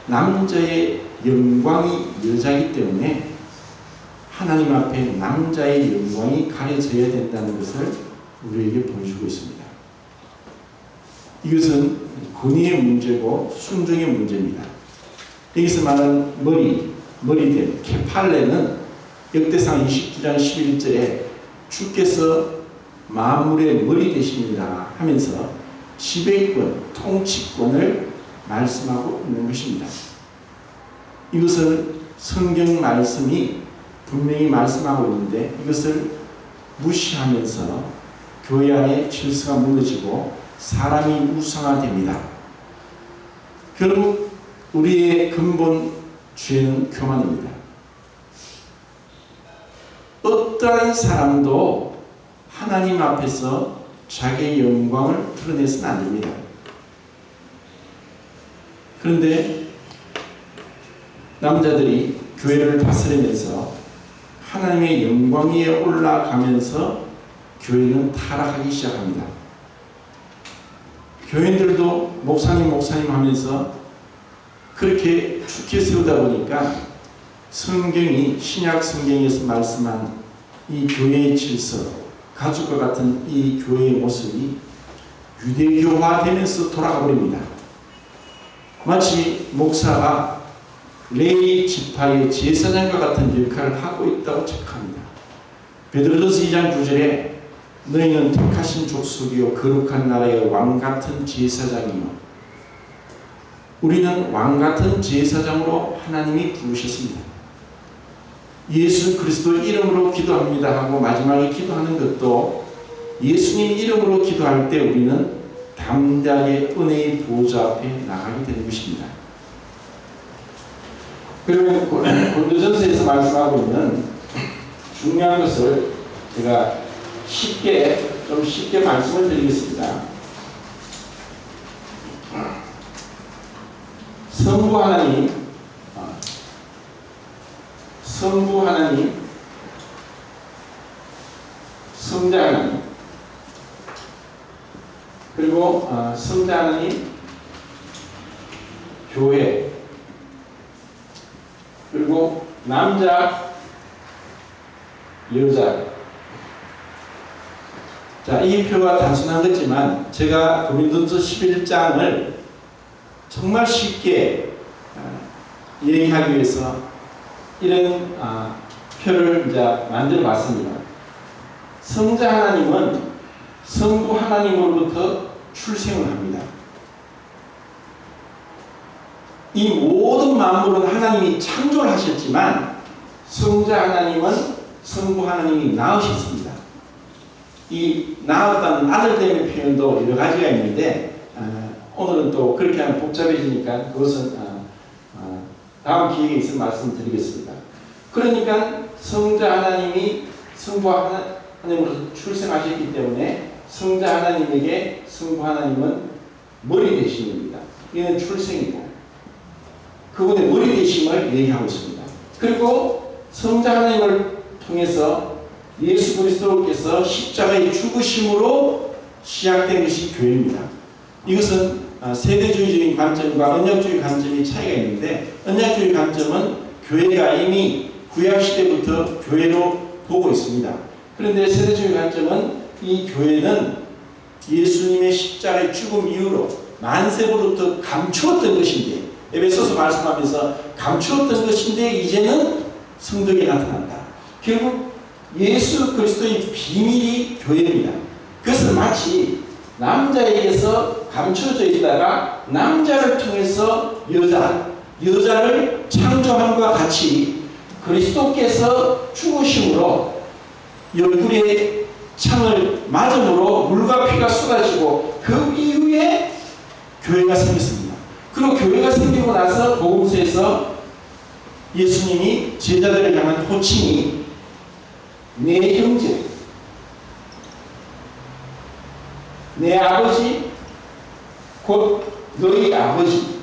남자의 영광이 여자이기 때문에 하나님 앞에 남자의 영광이 가려져야 된다는 것을 우리에게 보여주고 있습니다. 이것은 권위의 문제고 순종의 문제입니다. 여기서 말하는 머리된 케팔레는 역대상 29장 11절에 주께서 만물의 머리 되십니다 하면서 지배권, 통치권을 말씀하고 있는 것입니다. 이것을 성경 말씀이 분명히 말씀하고 있는데 이것을 무시하면서 교회 안에 질서가 무너지고 사람이 우상화됩니다. 결국 우리의 근본 죄는 교만입니다. 어떠한 사람도 하나님 앞에서 자기의 영광을 드러내서는 안 됩니다. 그런데 남자들이 교회를 다스리면서 하나님의 영광 위에 올라가면서 교회는 타락하기 시작합니다. 교인들도 목사님 하면서 그렇게 죽게 세우다 보니까 성경이 신약 성경에서 말씀한 이 교회의 질서, 가죽과 같은 이 교회의 모습이 유대교화되면서 돌아가 버립니다. 마치 목사가 레위 지파의 제사장과 같은 역할을 하고 있다고 착합니다. 베드로전서 2장 9절에 너희는 택하신 족속이요 거룩한 나라의 왕같은 제사장이요. 우리는 왕같은 제사장으로 하나님이 부르셨습니다. 예수 그리스도 이름으로 기도합니다 하고 마지막에 기도하는 것도 예수님 이름으로 기도할 때 우리는 담대하게 은혜의 보좌 앞에 나가게 되는 것입니다. 그리고 고린도전서에서 말씀하고 있는 중요한 것을 제가 좀 쉽게 말씀을 드리겠습니다. 성부 하나님, 성자 하나님, 그리고 성자 하나님, 교회, 그리고 남자, 여자. 자, 이 표가 단순한 거지만 제가 고린도전서 11장을 정말 쉽게 얘기하기 위해서 이런 표를 이제 만들어 봤습니다. 성자 하나님은 성부 하나님으로부터 출생을 합니다. 이 모든 만물은 하나님이 창조를 하셨지만 성자 하나님은 성부 하나님이 낳으셨습니다. 이 낳았다는 아들됨의 표현도 여러 가지가 있는데 오늘은 또 그렇게 하면 복잡해지니까 그것은 다음 기회에 있으면 말씀드리겠습니다. 그러니까 성자 하나님이 성부 하나님으로서 출생하셨기 때문에 성자 하나님에게 성부 하나님은 머리 대신입니다. 이는 출생이고 그분의 머리 대심을 얘기하고 있습니다. 그리고 성자 하나님을 통해서 예수 그리스도께서 십자가의 죽으심으로 시작된 것이 교회입니다. 이것은 세대주의적인 관점과 언약주의 관점이 차이가 있는데 언약주의 관점은 교회가 이미 구약시대부터 교회로 보고 있습니다. 그런데 세대주의 관점은 이 교회는 예수님의 십자가의 죽음 이후로 만세부터 감추었던 것인데 에베소서 말씀하면서 감추었던 것인데 이제는 성덕이 나타난다. 결국 예수 그리스도의 비밀이 교회입니다. 그것은 마치 남자에게서 감춰져 있다가 남자를 통해서 여자를 창조함과 같이 그리스도께서 죽으심으로 얼굴에 창을 맞음으로 물과 피가 쏟아지고 그 이후에 교회가 생겼습니다. 그리고 교회가 생기고 나서 복음서에서 예수님이 제자들을 향한 호칭이 내 형제, 내 아버지, 곧 너희 아버지.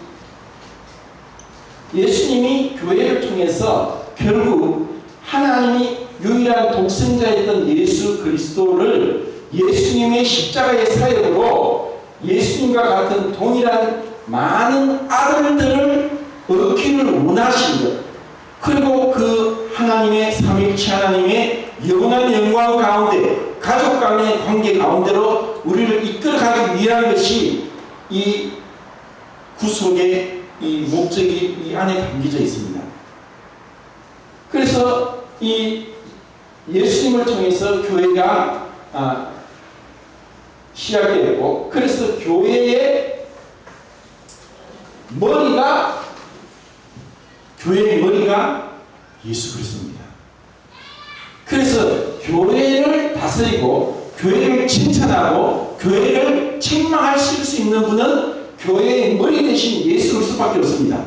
예수님이 교회를 통해서 결국 하나님이 유일한 독생자였던 예수 그리스도를 예수님의 십자가의 사역으로 예수님과 같은 동일한 많은 아들들을 얻기를 원하신 것. 그리고 그 하나님의 삼위일체 하나님의 영원한 영광 가운데 가족 간의 관계 가운데로 우리를 이끌어가기 위한 것이 이 구속의 이 목적이 이 안에 담겨져 있습니다. 그래서 이 예수님을 통해서 교회가 시작되었고 그래서 교회의 교회의 머리가 예수 그리스도입니다. 그래서 교회를 다스리고 교회를 칭찬하고 교회를 책망하실 수 있는 분은 교회의 머리 대신 예수 그리스도밖에 없습니다.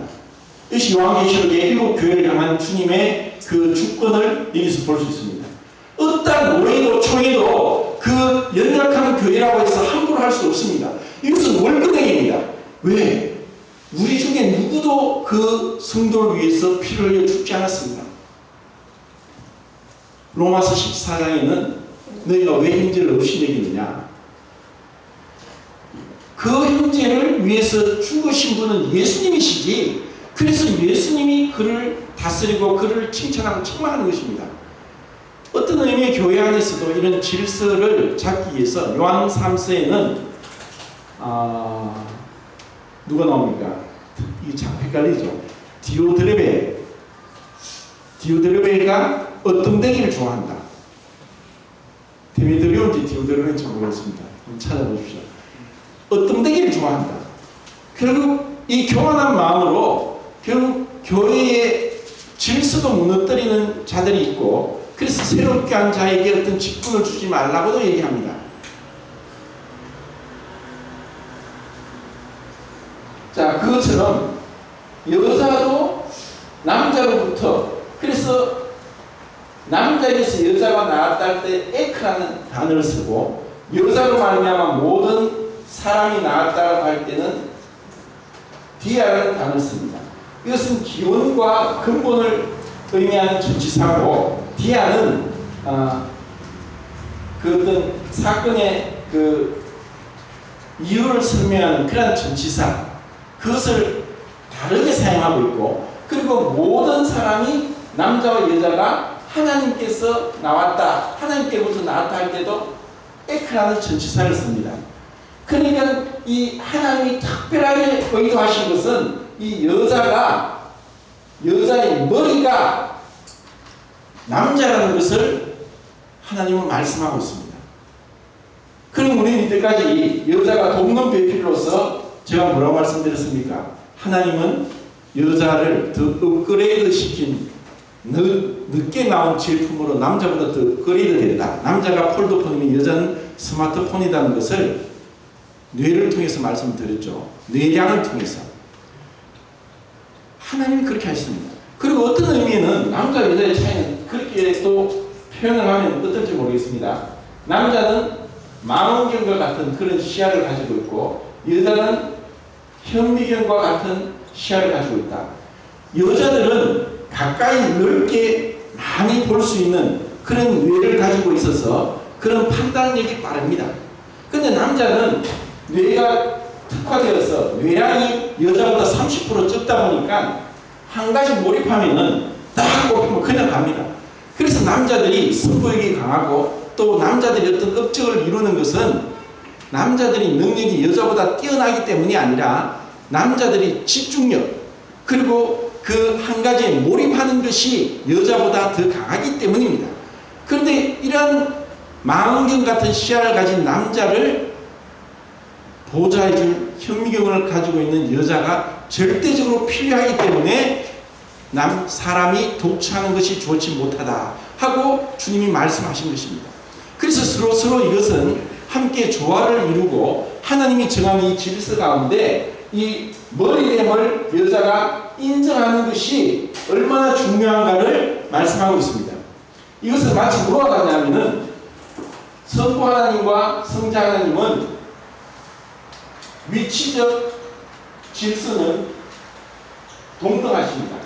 이것이 요한계시록의 7교회를 향한 주님의 그 주권을 여기서 볼 수 있습니다. 어떤 노예도 총회도 그 연약한 교회라고 해서 함부로 할 수 없습니다. 이것은 월급행입니다. 왜? 우리 중에 누구도 그 성도를 위해서 피를 흘려 죽지 않았습니다. 로마서 14장에는 너희가 왜 형제를 없이 여기느냐? 그 형제를 위해서 죽으신 분은 예수님이시지. 그래서 예수님이 그를 다스리고 그를 칭찬하고 책망하는 것입니다. 어떤 의미의 교회 안에서도 이런 질서를 잡기 위해서 요한 3서에는 누가 나옵니까? 이게 자꾸 헷갈리죠. 디오드레베가 어떤 데기를 좋아한다. 데미드리온지 디오드레베인지 모르겠습니다. 한번 찾아보십시오. 어떤 데기를 좋아한다. 결국 이 교만한 마음으로 결국 교회의 질서도 무너뜨리는 자들이 있고, 그래서 새롭게 한 자에게 어떤 직분을 주지 말라고도 얘기합니다. 자, 그것처럼 여자도 남자로부터, 그래서 남자에게서 여자가 나왔다 할 때 에크라는 단어를 쓰고, 여자로 말미암아 모든 사람이 나왔다 할 때는 디아라는 단어를 씁니다. 이것은 기원과 근본을 의미하는 전치사고, 디아는 그 어떤 사건의 그 이유를 설명하는 그런 전치사, 그것을 다르게 사용하고 있고, 그리고 모든 사람이 남자와 여자가 하나님께서 나왔다, 하나님께로부터 나왔다 할 때도 에크라는 전치사를 씁니다. 그러니까 이 하나님이 특별하게 의도하신 것은 이 여자의 머리가 남자라는 것을 하나님은 말씀하고 있습니다. 그럼 우리는 이때까지 여자가 돕는 배필로서 제가 뭐라고 말씀드렸습니까? 하나님은 여자를 더 업그레이드 시킨, 늦게 나온 제품으로 남자보다 더 업그레이드 된다. 남자가 폴더폰이면 여자는 스마트폰이라는 것을 뇌를 통해서 말씀드렸죠. 뇌량을 통해서. 하나님이 그렇게 하십니다. 그리고 어떤 의미는 남자 여자의 차이는 그렇게 또 표현을 하면 어떨지 모르겠습니다. 남자는 망원경과 같은 그런 시야를 가지고 있고, 여자는 현미경과 같은 시야를 가지고 있다. 여자들은 가까이 넓게 많이 볼 수 있는 그런 뇌를 가지고 있어서 그런 판단력이 빠릅니다. 근데 남자는 뇌가 특화되어서 뇌량이 여자보다 30% 적다 보니까 한 가지 몰입하면은 딱 꼽히면 그냥 갑니다. 그래서 남자들이 승부욕이 강하고, 또 남자들이 어떤 업적을 이루는 것은 남자들이 능력이 여자보다 뛰어나기 때문이 아니라 남자들이 집중력, 그리고 그 한 가지에 몰입하는 것이 여자보다 더 강하기 때문입니다. 그런데 이런 망원경 같은 시야를 가진 남자를 보좌해줄 현미경을 가지고 있는 여자가 절대적으로 필요하기 때문에 사람이 독처하는 것이 좋지 못하다 하고 주님이 말씀하신 것입니다. 그래서 서로 이것은 함께 조화를 이루고 하나님이 정한 이 질서 가운데 이 머리됨을 여자가 인정하는 것이 얼마나 중요한가를 말씀하고 있습니다. 이것은 마치 뭐와 같냐면은 성부 하나님과 성자 하나님은 위치적 질서는 동등하십니다.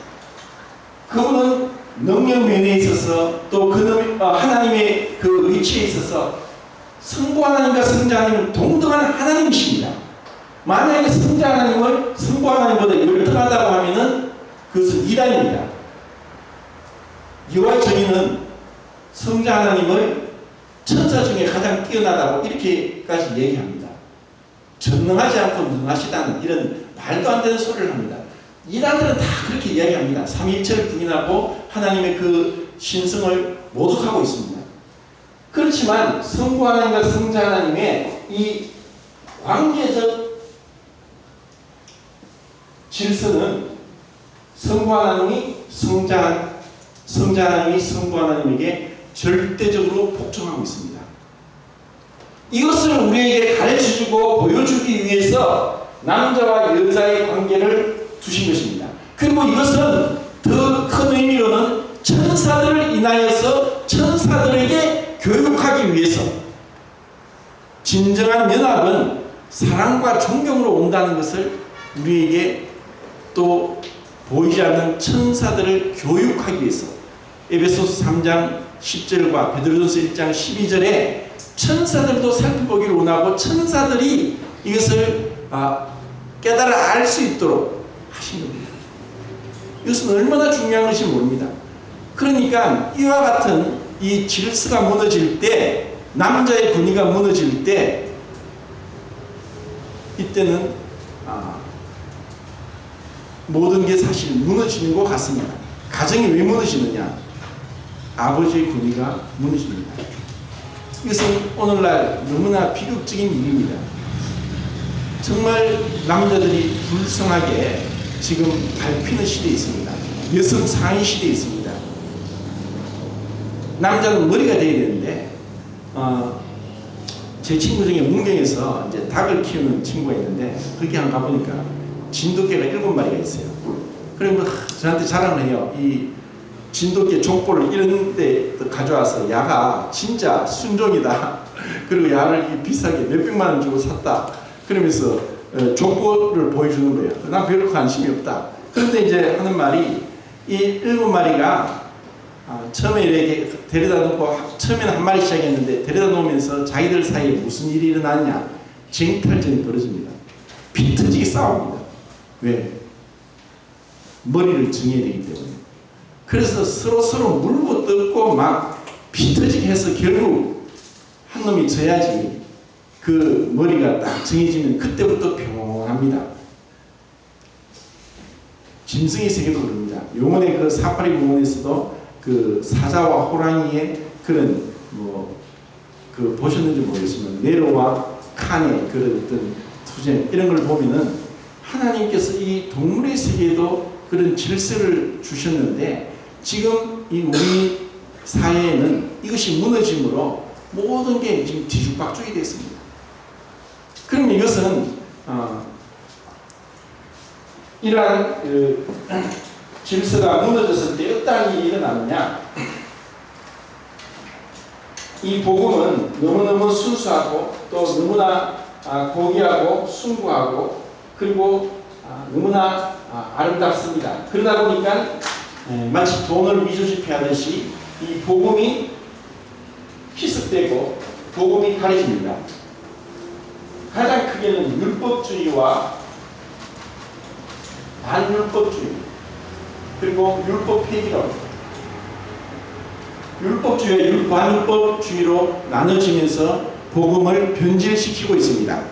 그분은 능력 면에 있어서 또 하나님의 그 위치에 있어서 성부 하나님과 성자 하나님은 동등한 하나님이십니다. 만약에 성자 하나님을 성부 하나님보다 열등하다고 하면은 그것은 이단입니다. 여호와의 정의는 성자 하나님을 천사 중에 가장 뛰어나다고 이렇게까지 얘기합니다. 전능하지 않고 능하시다는 이런 말도 안 되는 소리를 합니다. 이단들은 다 그렇게 이야기합니다. 삼위일체를 부인하고 하나님의 그 신성을 모독하고 있습니다. 그렇지만 성부 하나님과 성자 하나님의 이 관계적 질서는 성부 하나님이 성자 하나님이 성부 하나님에게 절대적으로 복종하고 있습니다. 이것을 우리에게 가르쳐주고 보여주기 위해서 남자와 여자의 관계를 두신 것입니다. 그리고 이것은 더 큰 의미로는 천사들을 인하여서 천사들에게 교육하기 위해서, 진정한 연합은 사랑과 존경으로 온다는 것을 우리에게 또 보이지 않는 천사들을 교육하기 위해서 에베소서 3장 10절과 베드로전서 1장 12절에 천사들도 살펴보기를 원하고 천사들이 이것을 깨달아 알 수 있도록 하신 겁니다. 이것은 얼마나 중요한 것인지 모릅니다. 그러니까 이와 같은 이 질서가 무너질 때, 남자의 권위가 무너질 때, 이때는 모든 게 사실 무너지는 것 같습니다. 가정이 왜 무너지느냐? 아버지의 권위가 무너집니다. 이것은 오늘날 너무나 비극적인 일입니다. 정말 남자들이 불쌍하게 지금 밟히는 시대에 있습니다. 여성 상위 시대에 있습니다. 남자는 머리가 돼야 되는데, 제 친구 중에 문경에서 이제 닭을 키우는 친구가 있는데, 거기 한번 가보니까 진돗개가 7마리가 있어요. 그리고 저한테 자랑을 해요. 이 진돗개 족보를 이런 데 가져와서 야가 진짜 순종이다. 그리고 야를 비싸게 몇백만 원 주고 샀다. 그러면서 족보를 보여주는 거예요. 난 별로 관심이 없다. 그런데 이제 하는 말이 이 7마리가 처음에 이렇게 데려다 놓고 처음에는 한 마리 시작했는데 데려다 놓으면서 자기들 사이에 무슨 일이 일어났냐? 쟁탈전이 벌어집니다. 피 터지게 싸웁니다. 왜? 머리를 정해야 되기 때문에. 그래서 서로 물고 뜯고 막 피 터지게 해서 결국 한 놈이 져야지 그 머리가 딱 정해지면 그때부터 평온합니다. 짐승의 세계도 그럽니다. 용원의 그 사파리 공원에서도 그 사자와 호랑이의 그런 그 보셨는지 모르겠지만 네로와 칸의 그런 어떤 투쟁 이런 걸 보면은 하나님께서 이 동물의 세계에도 그런 질서를 주셨는데 지금 이 우리 사회에는 이것이 무너짐으로 모든 게 지금 뒤죽박죽이 됐습니다. 그럼 이것은 이러한 질서가 무너졌을 때 어떤 일이 일어나느냐? 이 복음은 너무너무 순수하고 또 너무나 고귀하고 숭고하고 그리고 너무나 아름답습니다. 그러다 보니까 마치 돈을 위조시피하듯이 이 복음이 희석되고 복음이 가려집니다. 가장 크게는 율법주의와 반율법주의 그리고 율법 폐기론 율법주의와 반율법주의로 나눠지면서 복음을 변질시키고 있습니다.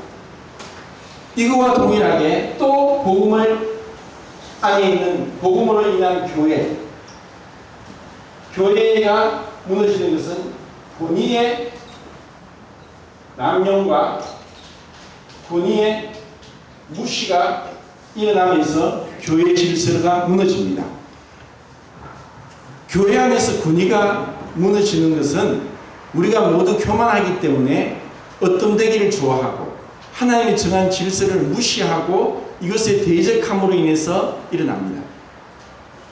이거와 동일하게 또 복음을 안에 있는 복음으로 인한 교회가 무너지는 것은 권위의 남용과 권위의 무시가 일어나면서 교회 질서가 무너집니다. 교회 안에서 권위가 무너지는 것은 우리가 모두 교만하기 때문에 어떤되기를 좋아하고 하나님이 정한 질서를 무시하고 이것에 대적함으로 인해서 일어납니다.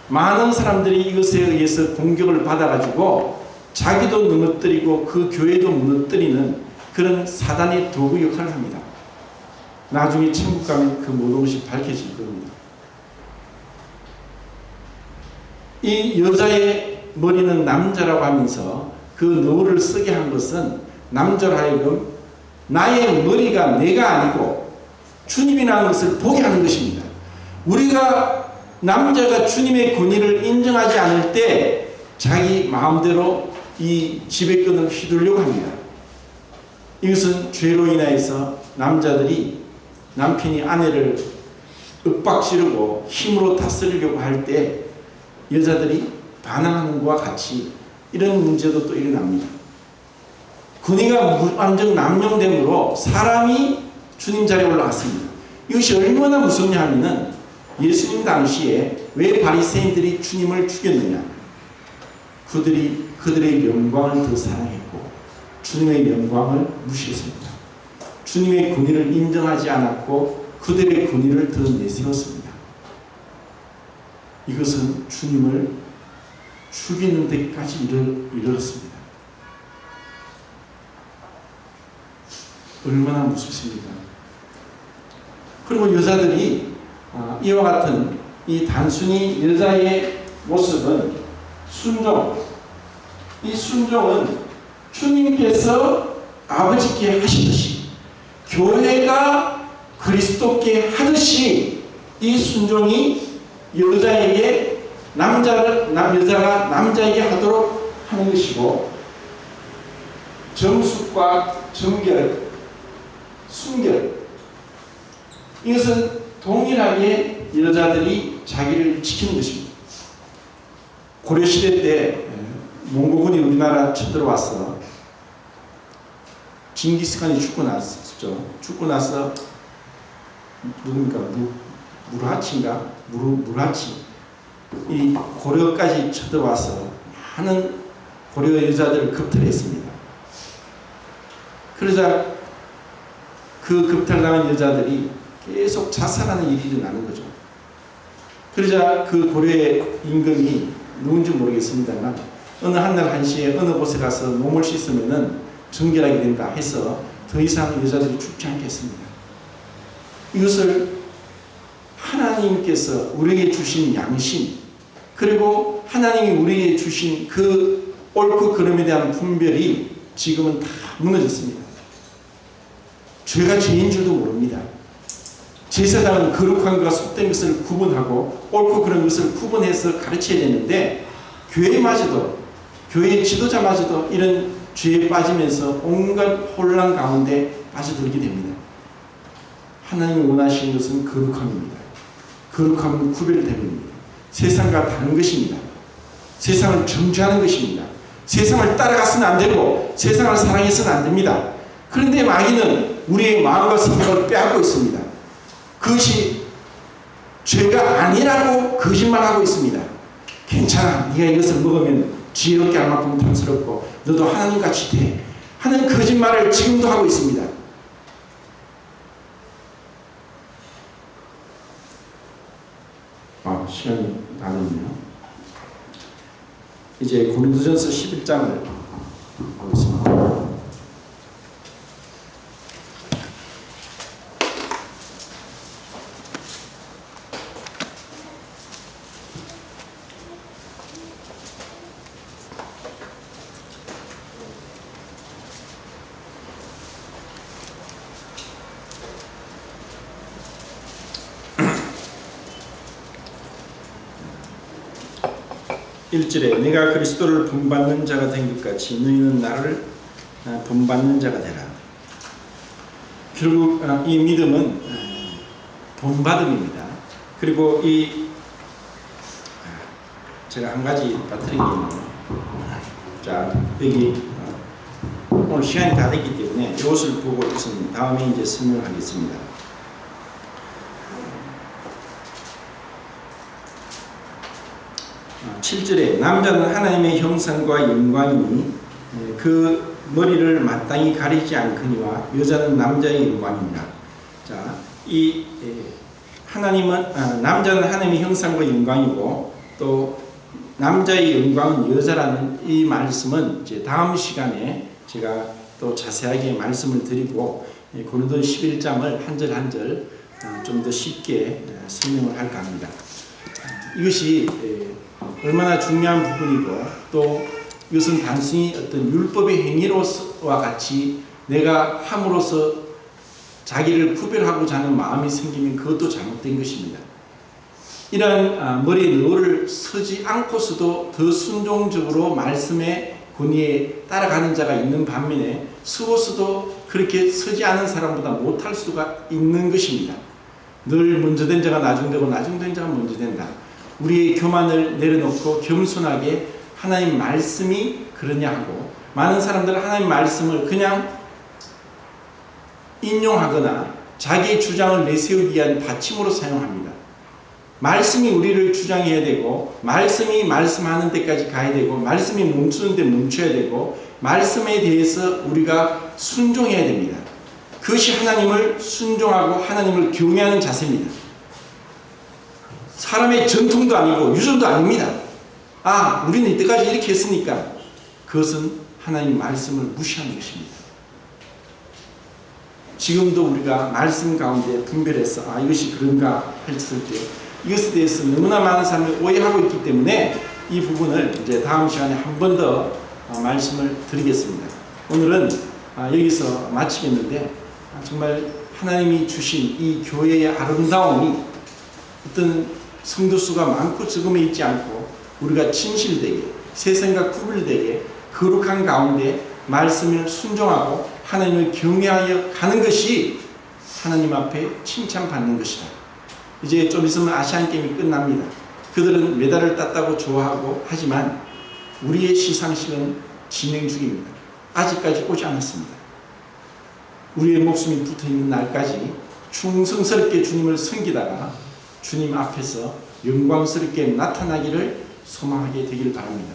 많은 사람들이 이것에 의해서 공격을 받아가지고 자기도 무너뜨리고 그 교회도 무너뜨리는 그런 사단의 도구 역할을 합니다. 나중에 천국 가면 그 모든 것이 밝혀질 겁니다. 이 여자의 머리는 남자라고 하면서 그 너를 쓰게 한 것은 남자로 하여금 나의 머리가 내가 아니고 주님이라는 것을 보게 하는 것입니다. 우리가 남자가 주님의 권위를 인정하지 않을 때 자기 마음대로 이 지배권을 휘두르려고 합니다. 이것은 죄로 인하여서 남자들이 남편이 아내를 윽박지르고 힘으로 다스리려고 할 때 여자들이 반항하는 것과 같이 이런 문제도 또 일어납니다. 권위가 무한정 남용됨으로 사람이 주님 자리에 올라갔습니다. 이것이 얼마나 무섭냐 하면은 예수님 당시에 왜 바리새인들이 주님을 죽였느냐? 그들이 그들의 영광을 더 사랑했고 주님의 영광을 무시했습니다. 주님의 권위를 인정하지 않았고 그들의 권위를 더 내세웠습니다. 이것은 주님을 죽이는 데까지 이르렀습니다. 얼마나 무섭습니까? 그리고 여자들이 이와 같은 이 단순히 여자의 모습은 순종, 이 순종은 주님께서 아버지께 하시듯이 교회가 그리스도께 하듯이 이 순종이 여자가 남자에게 하도록 하는 것이고 정숙과 정결, 순결 이것은 동일하게 고대 여자들이 자기를 지키는 것입니다. 고려시대 때 몽고군이 우리나라 쳐들어와서 징기스칸이 죽고 났었죠. 죽고 나서 누굽니까? 무르하치인가? 무르하치 이 고려까지 쳐들어와서 많은 고려 여자들을 급탈했습니다. 그러자 그 급탈당한 여자들이 계속 자살하는 일이 일어나는 거죠. 그러자 그 고려의 임금이 누군지 모르겠습니다만 어느 한날 한시에 어느 곳에 가서 몸을 씻으면은 정결하게 된다 해서 더 이상 여자들이 죽지 않겠습니다. 이것을 하나님께서 우리에게 주신 양심, 그리고 하나님이 우리에게 주신 그 옳고 그름에 대한 분별이 지금은 다 무너졌습니다. 죄가 죄인 줄도 모릅니다. 제사장은 거룩한 것과 속된 것을 구분하고 옳고 그른 것을 구분해서 가르쳐야 되는데 교회마저도, 교회 지도자마저도 이런 죄에 빠지면서 온갖 혼란 가운데 빠져들게 됩니다. 하나님이 원하시는 것은 거룩함입니다. 거룩함은 구별됨입니다. 세상과 다른 것입니다. 세상을 정죄하는 것입니다. 세상을 따라가서는 안 되고 세상을 사랑해서는 안 됩니다. 그런데 마귀는 우리의 마음과 생각을 빼앗고 있습니다. 그것이 죄가 아니라고 거짓말하고 있습니다. 괜찮아, 네가 이것을 먹으면 지혜롭게 할 만큼 탐스럽고 너도 하나님같이 돼 하는 거짓말을 지금도 하고 있습니다. 시간이 나갔네요. 이제 고린도전서 11장을 보겠습니다. 일절에 내가 그리스도를 본받는 자가 된 것 같이 너희는 나를 본받는 자가 되라. 결국 이 믿음은 본받음입니다. 그리고 제가 한 가지 빠뜨리겠네요. 자, 여기 오늘 시간이 다 됐기 때문에 이것을 보고 우선 다음에 이제 설명하겠습니다. 7절에 남자는 하나님의 형상과 영광이니 그 머리를 마땅히 가리지 않거니와 여자는 남자의 영광이니라. 자, 이 남자는 하나님의 형상과 영광이고 또 남자의 영광은 여자라는 이 말씀은 이제 다음 시간에 제가 또 자세하게 말씀을 드리고 고린도 11장을 한 절 한 절 좀 더 쉽게 설명을 할까 합니다. 이것이 얼마나 중요한 부분이고 또 이것은 단순히 어떤 율법의 행위로와 같이 내가 함으로써 자기를 구별하고자 하는 마음이 생기면 그것도 잘못된 것입니다. 이러한 머리에 너를 서지 않고서도 더 순종적으로 말씀의 권위에 따라가는 자가 있는 반면에 서고서도 그렇게 서지 않은 사람보다 못할 수가 있는 것입니다. 늘 먼저 된 자가 나중되고 나중된 자가 먼저 된다. 우리의 교만을 내려놓고 겸손하게 하나님 말씀이 그러냐 하고, 많은 사람들은 하나님 말씀을 그냥 인용하거나 자기의 주장을 내세우기 위한 받침으로 사용합니다. 말씀이 우리를 주장해야 되고, 말씀이 말씀하는 데까지 가야 되고, 말씀이 멈추는 데 멈춰야 되고, 말씀에 대해서 우리가 순종해야 됩니다. 그것이 하나님을 순종하고 하나님을 경외하는 자세입니다. 사람의 전통도 아니고 유전도 아닙니다. 우리는 이때까지 이렇게 했으니까. 그것은 하나님 말씀을 무시하는 것입니다. 지금도 우리가 말씀 가운데 분별해서 이것이 그런가 했을 때 이것에 대해서 너무나 많은 사람이 오해하고 있기 때문에 이 부분을 이제 다음 시간에 한 번 더 말씀을 드리겠습니다. 오늘은 여기서 마치겠는데, 정말 하나님이 주신 이 교회의 아름다움이 어떤 성도 수가 많고 적음에 있지 않고 우리가 진실되게 세상과 구별되게 거룩한 가운데 말씀을 순종하고 하나님을 경외하여 가는 것이 하나님 앞에 칭찬받는 것이다. 이제 좀 있으면 아시안 게임이 끝납니다. 그들은 메달을 땄다고 좋아하고 하지만 우리의 시상식은 진행 중입니다. 아직까지 오지 않았습니다. 우리의 목숨이 붙어있는 날까지 충성스럽게 주님을 섬기다가 주님 앞에서 영광스럽게 나타나기를 소망하게 되기를 바랍니다.